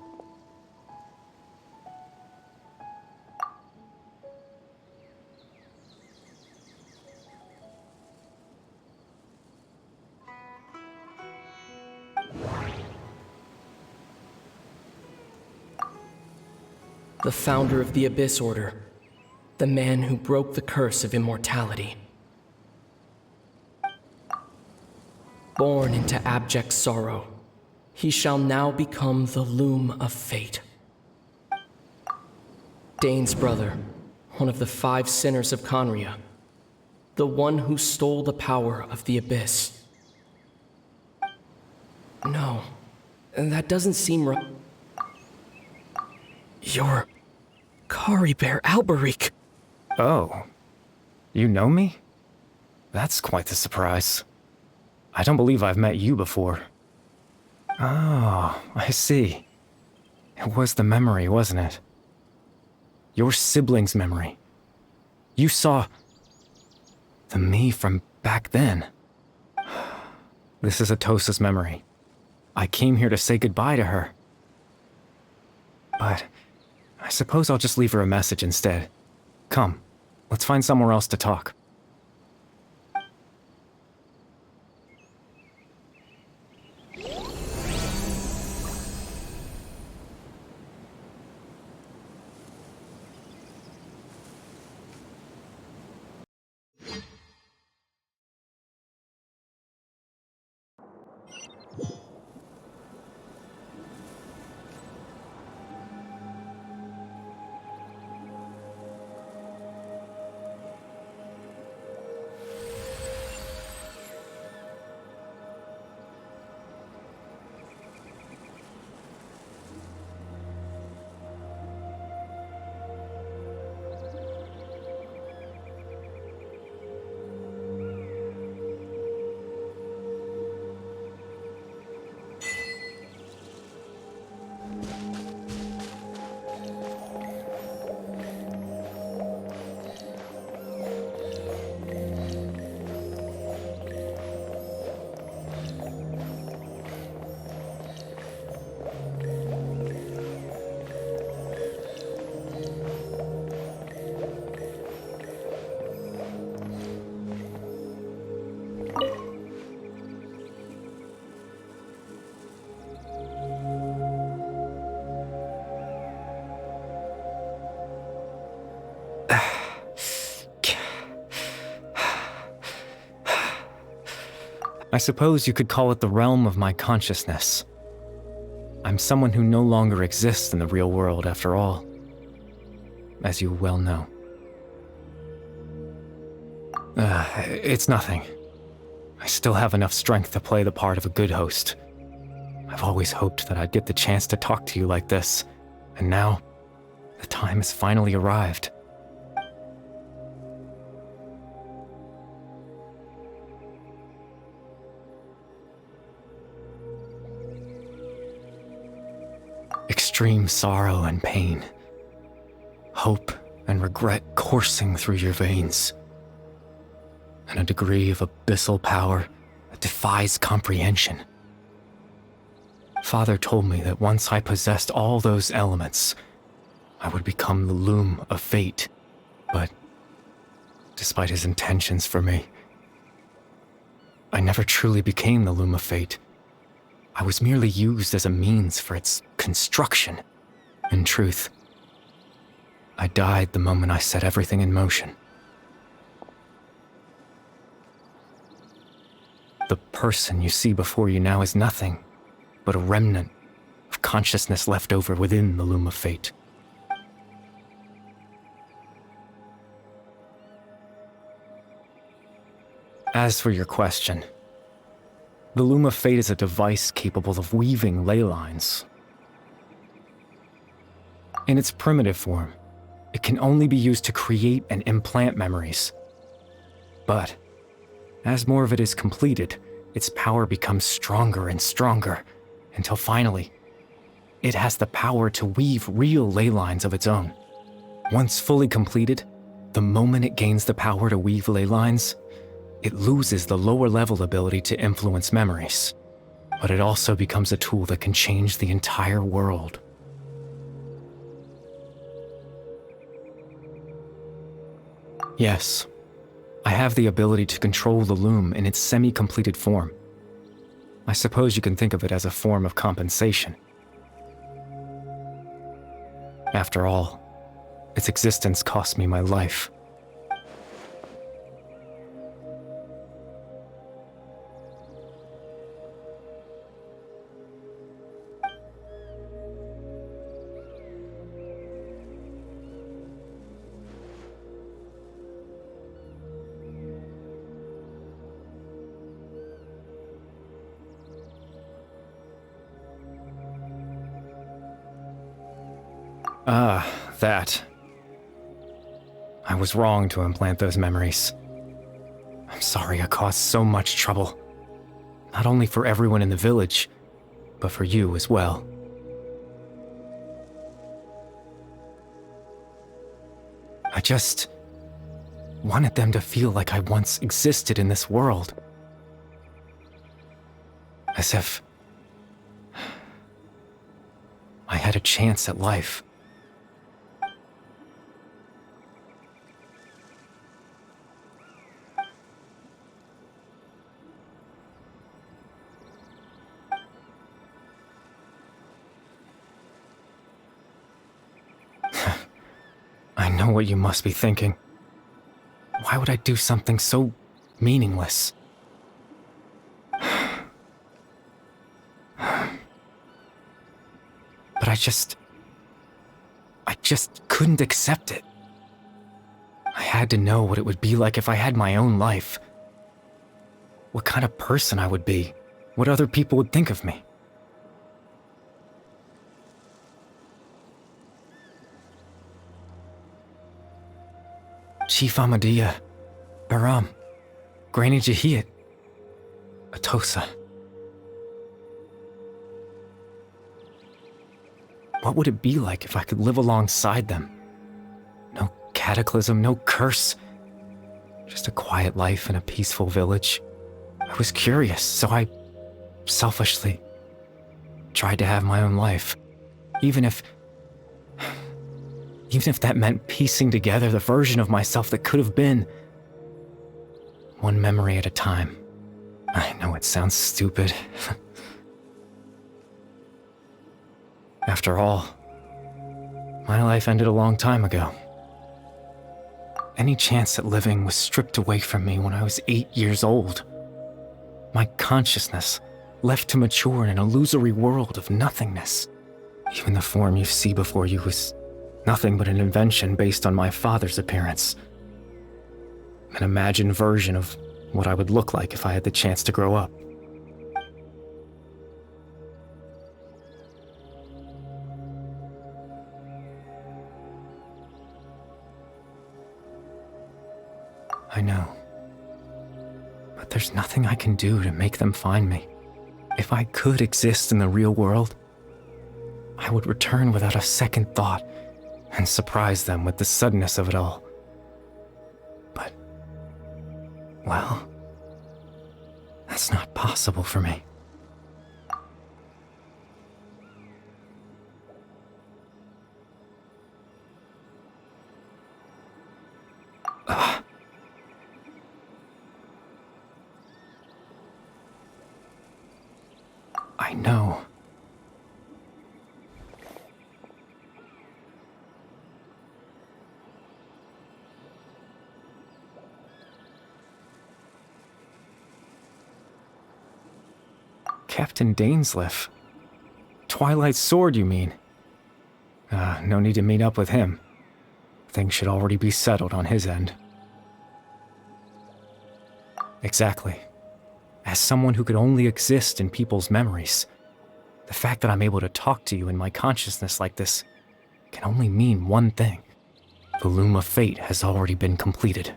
The founder of the Abyss Order. The man who broke the curse of immortality. Born into abject sorrow, he shall now become the loom of fate. Dane's brother, one of the 5 sinners of Conria. The one who stole the power of the Abyss. No, that doesn't seem right. You're Caribert Alberic. Oh, you know me? That's quite the surprise. I don't believe I've met you before. Oh, I see. It was the memory, wasn't it? Your sibling's memory. You saw the me from back then. This is Atosa's memory. I came here to say goodbye to her. But I suppose I'll just leave her a message instead. Come, let's find somewhere else to talk. I suppose you could call it the realm of my consciousness. I'm someone who no longer exists in the real world after all, as you well know. It's nothing. I still have enough strength to play the part of a good host. I've always hoped that I'd get the chance to talk to you like this, and now, the time has finally arrived. Extreme sorrow and pain, hope and regret coursing through your veins, and a degree of abyssal power that defies comprehension. Father told me that once I possessed all those elements, I would become the loom of fate, but despite his intentions for me, I never truly became the loom of fate. I was merely used as a means for its construction. In truth, I died the moment I set everything in motion. The person you see before you now is nothing but a remnant of consciousness left over within the loom of fate. As for your question, the loom of fate is a device capable of weaving ley lines. In its primitive form, it can only be used to create and implant memories. But as more of it is completed, its power becomes stronger and stronger, until finally, it has the power to weave real ley lines of its own. Once fully completed, the moment it gains the power to weave ley lines, it loses the lower-level ability to influence memories, but it also becomes a tool that can change the entire world. Yes, I have the ability to control the loom in its semi-completed form. I suppose you can think of it as a form of compensation. After all, its existence cost me my life. That. I was wrong to implant those memories. I'm sorry I caused so much trouble. Not only for everyone in the village, but for you as well. I just wanted them to feel like I once existed in this world. As if I had a chance at life. I know what you must be thinking. Why would I do something so meaningless? But I just couldn't accept it. I had to know what it would be like if I had my own life. What kind of person I would be. What other people would think of me. Chief Ahmadiyya, Baram, Granny Jahiyat, Atosa. What would it be like if I could live alongside them? No cataclysm, no curse. Just a quiet life in a peaceful village. I was curious, so I selfishly tried to have my own life. Even if that meant piecing together the version of myself that could have been. One memory at a time. I know it sounds stupid. After all, my life ended a long time ago. Any chance at living was stripped away from me when I was 8 years old. My consciousness left to mature in an illusory world of nothingness. Even the form you see before you was nothing but an invention based on my father's appearance. An imagined version of what I would look like if I had the chance to grow up. I know. But there's nothing I can do to make them find me. If I could exist in the real world, I would return without a second thought and surprise them with the suddenness of it all. But, well, that's not possible for me. I know. Captain Dainsleif. Twilight Sword, you mean? No need to meet up with him. Things should already be settled on his end. Exactly. As someone who could only exist in people's memories, the fact that I'm able to talk to you in my consciousness like this can only mean one thing. The loom of fate has already been completed.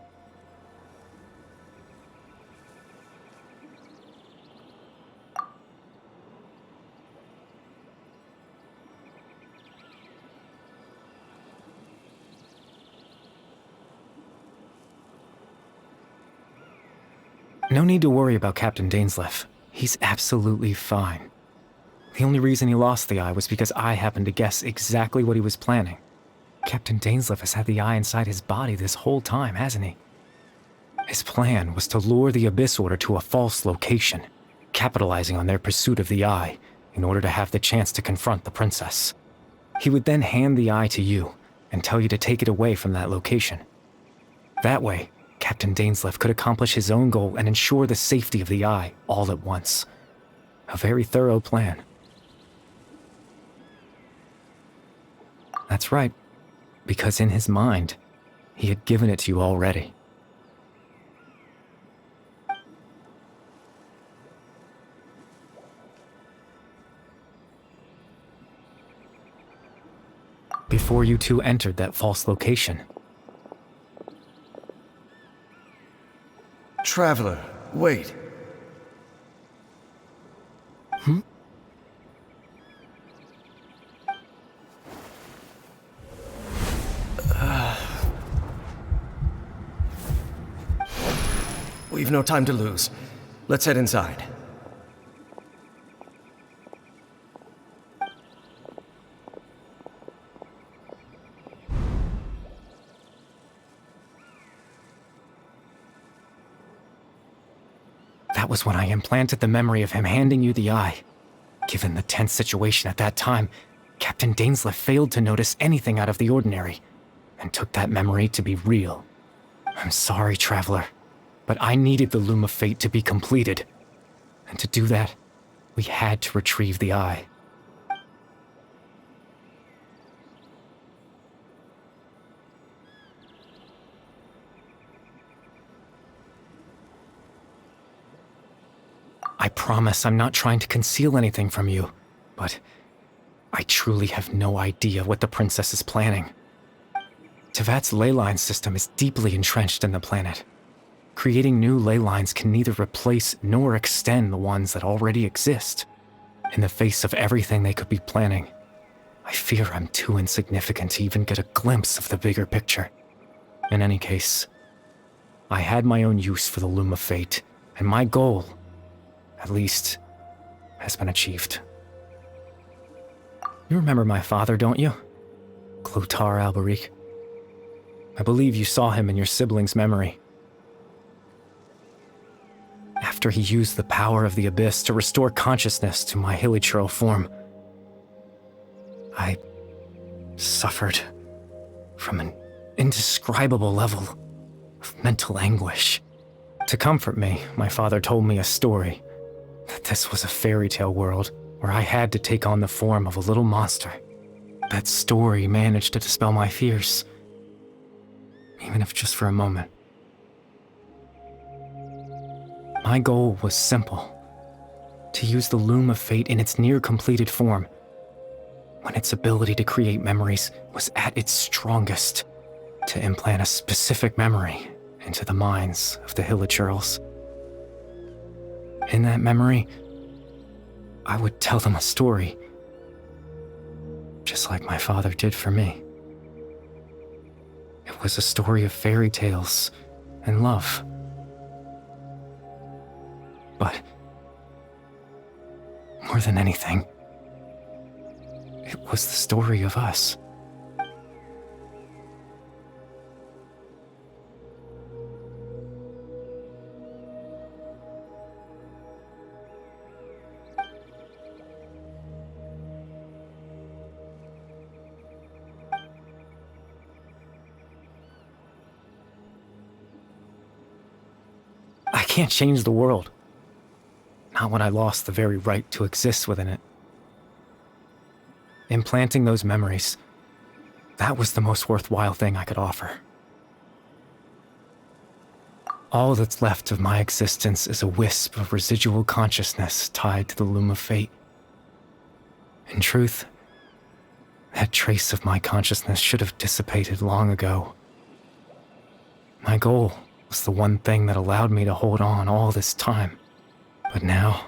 No need to worry about Captain Dainsleif. He's absolutely fine. The only reason he lost the eye was because I happened to guess exactly what he was planning. Captain Dainsleif has had the eye inside his body this whole time, hasn't he? His plan was to lure the Abyss Order to a false location, capitalizing on their pursuit of the eye in order to have the chance to confront the princess. He would then hand the eye to you and tell you to take it away from that location. That way, Captain Dainsleif could accomplish his own goal and ensure the safety of the eye all at once. A very thorough plan. That's right, because in his mind, he had given it to you already. Before you two entered that false location. Traveler, wait. We've no time to lose. Let's head inside. That was when I implanted the memory of him handing you the eye. Given the tense situation at that time, Captain Dainsleif failed to notice anything out of the ordinary, and took that memory to be real. I'm sorry, Traveler, but I needed the Loom of Fate to be completed. And to do that, we had to retrieve the eye. I promise I'm not trying to conceal anything from you, but I truly have no idea what the princess is planning. Tevat's ley line system is deeply entrenched in the planet. Creating new ley lines can neither replace nor extend the ones that already exist. In the face of everything they could be planning, I fear I'm too insignificant to even get a glimpse of the bigger picture. In any case, I had my own use for the Loom of Fate, and my goal, at least, has been achieved. You remember my father, don't you? Clotar Alberic. I believe you saw him in your sibling's memory. After he used the power of the Abyss to restore consciousness to my hilichurl form, I suffered from an indescribable level of mental anguish. To comfort me, my father told me a story, that this was a fairy tale world where I had to take on the form of a little monster. That story managed to dispel my fears, even if just for a moment. My goal was simple: to use the Loom of Fate in its near-completed form, when its ability to create memories was at its strongest, to implant a specific memory into the minds of the hilichurls. In that memory, I would tell them a story, just like my father did for me. It was a story of fairy tales and love. But more than anything, it was the story of us. I can't change the world. Not when I lost the very right to exist within it. Implanting those memories, that was the most worthwhile thing I could offer. All that's left of my existence is a wisp of residual consciousness tied to the Loom of Fate. In truth, that trace of my consciousness should have dissipated long ago. My goal was the one thing that allowed me to hold on all this time. But now,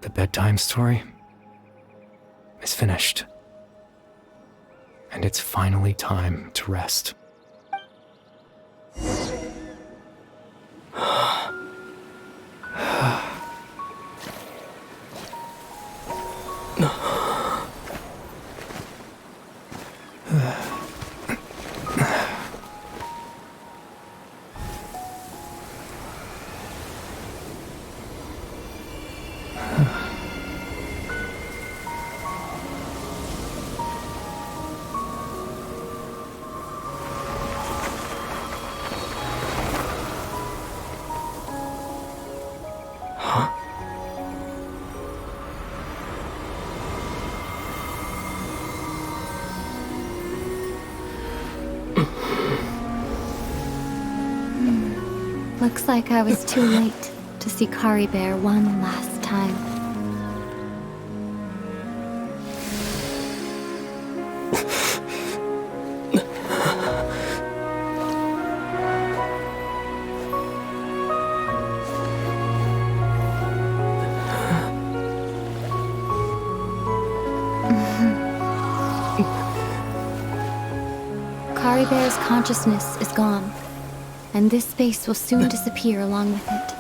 the bedtime story is finished. And it's finally time to rest. Looks like I was too late to see Kari Bear one last time. Kari Bear's consciousness is gone. and this space will soon disappear along with it.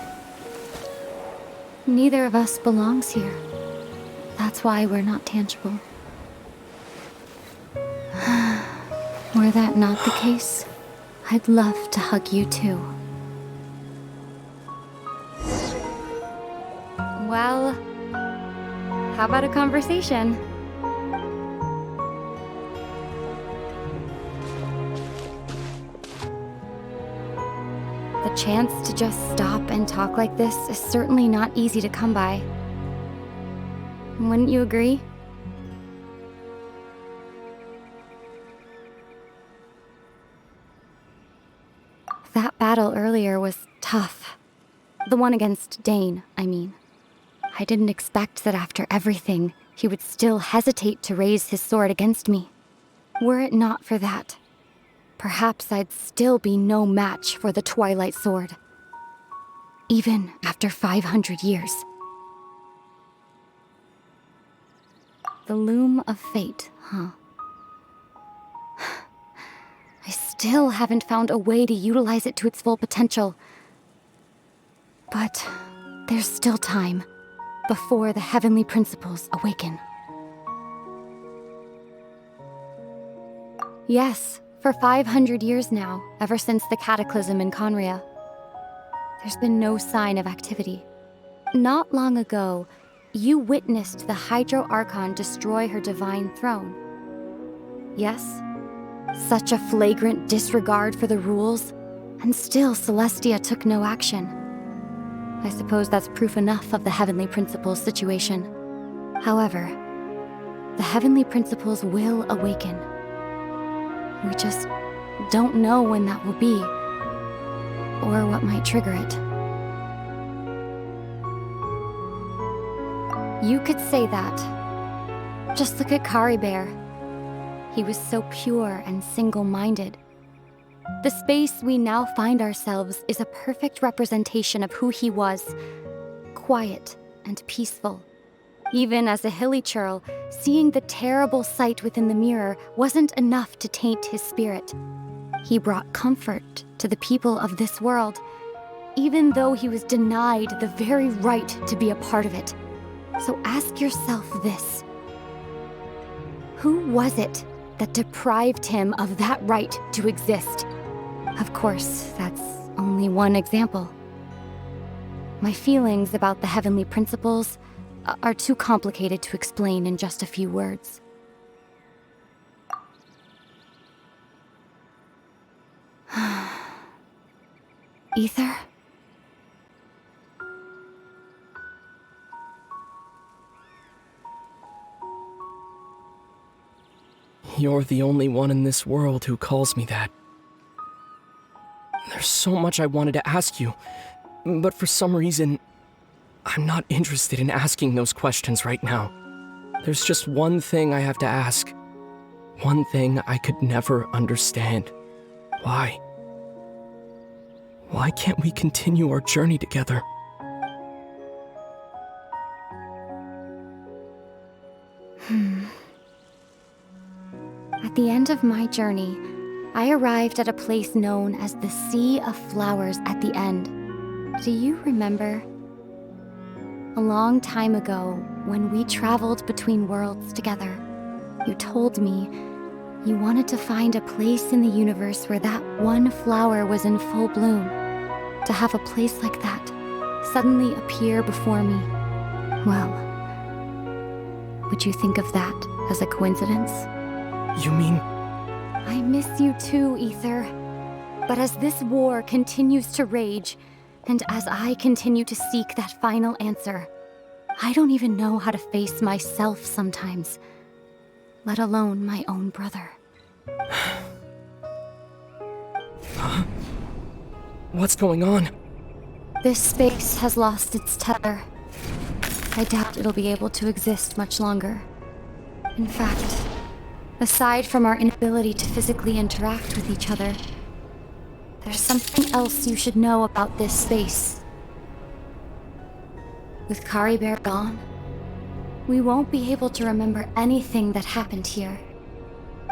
Neither of us belongs here. That's why we're not tangible. Were that not the case, I'd love to hug you too. Well, how about a conversation? The chance to just stop and talk like this is certainly not easy to come by. Wouldn't you agree? That battle earlier was tough. The one against Dane, I mean. I didn't expect that after everything, he would still hesitate to raise his sword against me. Were it not for that, perhaps I'd still be no match for the Twilight Sword. Even after 500 years. The loom of fate, huh? I still haven't found a way to utilize it to its full potential. But there's still time before the heavenly principles awaken. Yes, for 500 years now, ever since the cataclysm in Conria, there's been no sign of activity. Not long ago, you witnessed the Hydro Archon destroy her divine throne. Yes? Such a flagrant disregard for the rules, and still Celestia took no action. I suppose that's proof enough of the Heavenly Principles situation. However, the Heavenly Principles will awaken. We just don't know when that will be, or what might trigger it. You could say that. Just look at Kari Bear. He was so pure and single-minded. The space we now find ourselves is a perfect representation of who he was. Quiet and peaceful. Even as a hilly churl, seeing the terrible sight within the mirror wasn't enough to taint his spirit. He brought comfort to the people of this world, even though he was denied the very right to be a part of it. So ask yourself this. Who was it that deprived him of that right to exist? Of course, that's only one example. My feelings about the Heavenly Principles are too complicated to explain in just a few words. Ether? You're the only one in this world who calls me that. There's so much I wanted to ask you, but for some reason, I'm not interested in asking those questions right now. There's just one thing I have to ask. One thing I could never understand. Why? Why can't we continue our journey together? At the end of my journey, I arrived at a place known as the Sea of Flowers at the end. Do you remember? A long time ago, when we traveled between worlds together, you told me you wanted to find a place in the universe where that one flower was in full bloom. To have a place like that suddenly appear before me. Well, would you think of that as a coincidence? You mean... I miss you too, Ether. But as this war continues to rage, and as I continue to seek that final answer, I don't even know how to face myself sometimes, let alone my own brother. What's going on? This space has lost its tether. I doubt it'll be able to exist much longer. In fact, aside from our inability to physically interact with each other, there's something else you should know about this space. With Kari Bear gone, we won't be able to remember anything that happened here.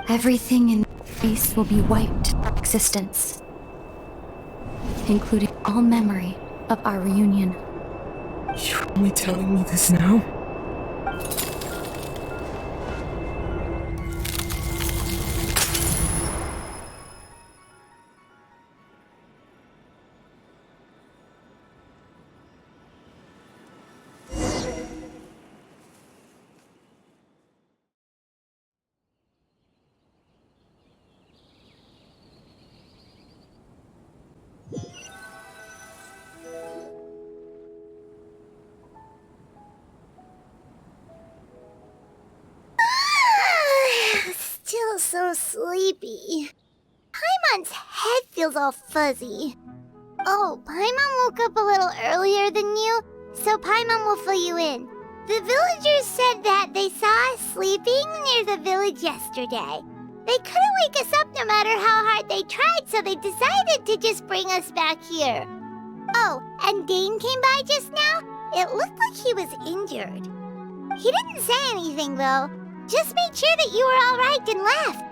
Everything in this space will be wiped from existence. including all memory of our reunion. You're only telling me this now? Still so sleepy. Paimon's head feels all fuzzy. Oh, Paimon woke up a little earlier than you, so Paimon will fill you in. The villagers said that they saw us sleeping near the village yesterday. They couldn't wake us up no matter how hard they tried, so they decided to just bring us back here. Oh, and Dane came by just now. It looked like he was injured. He didn't say anything, though. Just made sure that you were all right and left.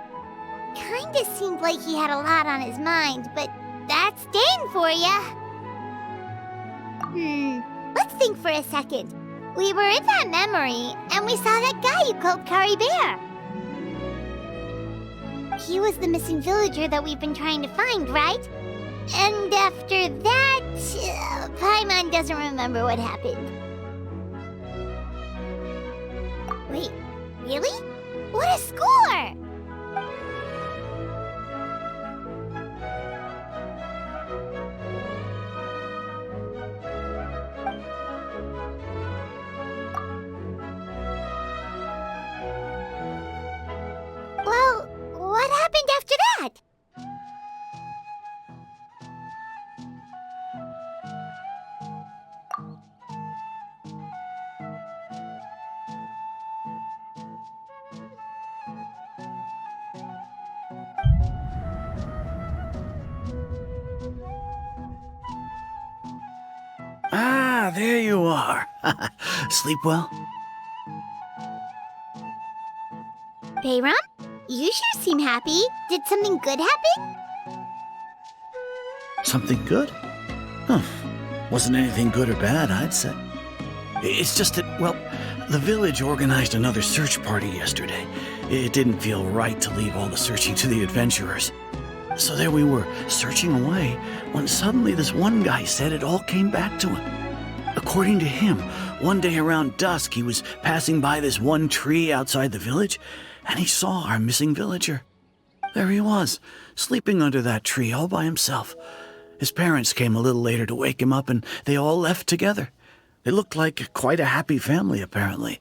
Kinda seemed like he had a lot on his mind, but that's Dane for ya. Let's think for a second. We were in that memory, and we saw that guy you called Kari Bear. He was the missing villager that we've been trying to find, right? And after that, Paimon doesn't remember what happened. Wait, really? What a score! Well, what happened after that? Ah, there you are. Sleep well? Bayram, you sure seem happy. Did something good happen? Something good? Huh. Wasn't anything good or bad, I'd say. It's just that, well, the village organized another search party yesterday. It didn't feel right to leave all the searching to the adventurers. So there we were, searching away, when suddenly this one guy said it all came back to him. According to him, one day around dusk, he was passing by this one tree outside the village, and he saw our missing villager. There he was, sleeping under that tree all by himself. His parents came a little later to wake him up, and they all left together. They looked like quite a happy family, apparently.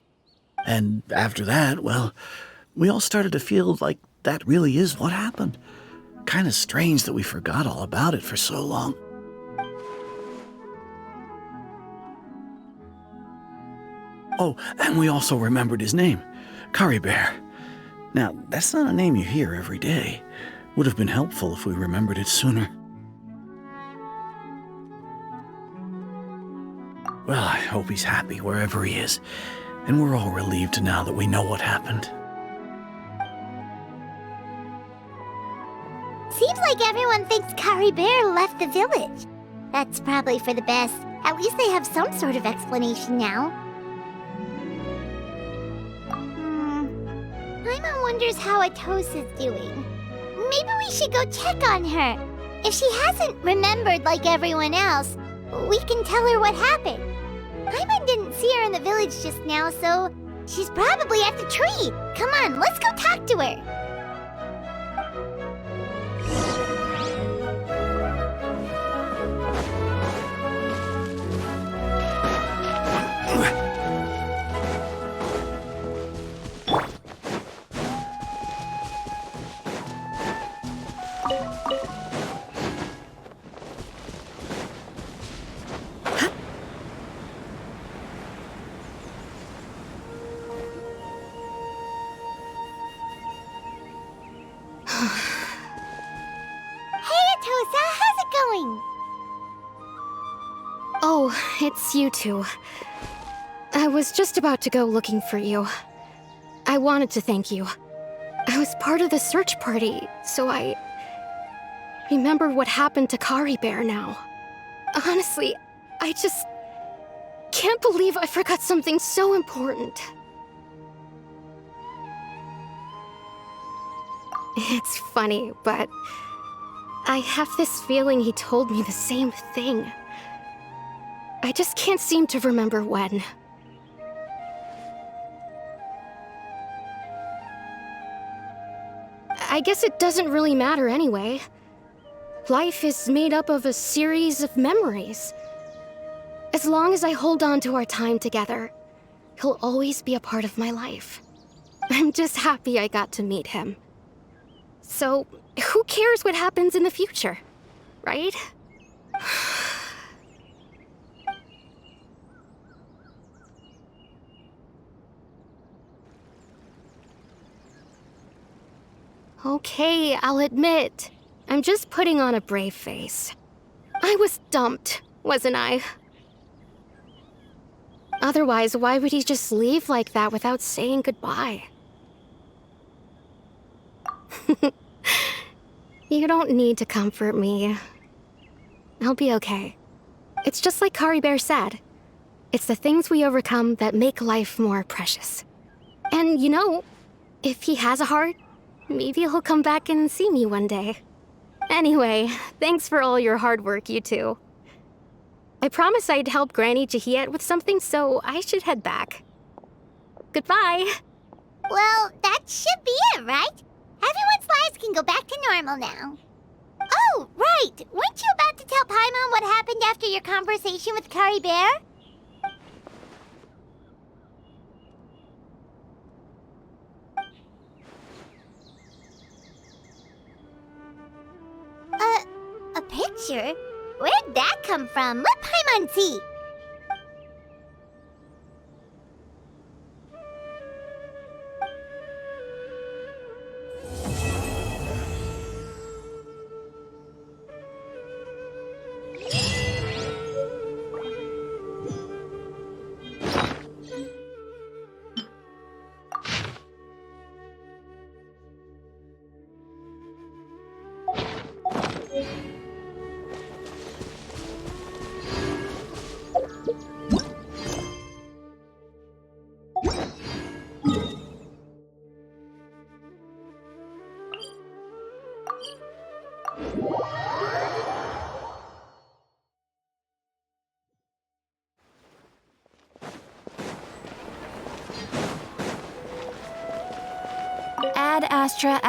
And after that, well, we all started to feel like that really is what happened. Kind of strange that we forgot all about it for so long. Oh, and we also remembered his name, Kari Bear. Now, that's not a name you hear every day. Would have been helpful if we remembered it sooner. Well, I hope he's happy wherever he is, and we're all relieved now that we know what happened. Seems like everyone thinks Kari Bear left the village. That's probably for the best. At least they have some sort of explanation now. Paimon wonders how Atos is doing. Maybe we should go check on her. If she hasn't remembered like everyone else, we can tell her what happened. Paimon didn't see her in the village just now, so she's probably at the tree. Come on, let's go talk to her. Oh, it's you two. I was just about to go looking for you. I wanted to thank you. I was part of the search party, so I remembered what happened to Kari Bear now. Honestly, I just can't believe I forgot something so important. It's funny, but I have this feeling he told me the same thing. I just can't seem to remember when. I guess it doesn't really matter anyway. Life is made up of a series of memories. As long as I hold on to our time together, he'll always be a part of my life. I'm just happy I got to meet him. So, who cares what happens in the future, right? Okay, I'll admit, I'm just putting on a brave face. I was dumped, wasn't I? Otherwise, why would he just leave like that without saying goodbye? You don't need to comfort me. I'll be okay. It's just like Kari Bear said. It's the things we overcome that make life more precious. And you know, if he has a heart, maybe he'll come back and see me one day. Anyway, thanks for all your hard work, you two. I promised I'd help Granny Jahiet with something, so I should head back. Goodbye. Well, that should be it, right? Everyone's lives can go back to normal now. Oh, right! Weren't you about to tell Paimon what happened after your conversation with Kari Bear? A picture? Where'd that come from? Let Paimon see! Ad Astra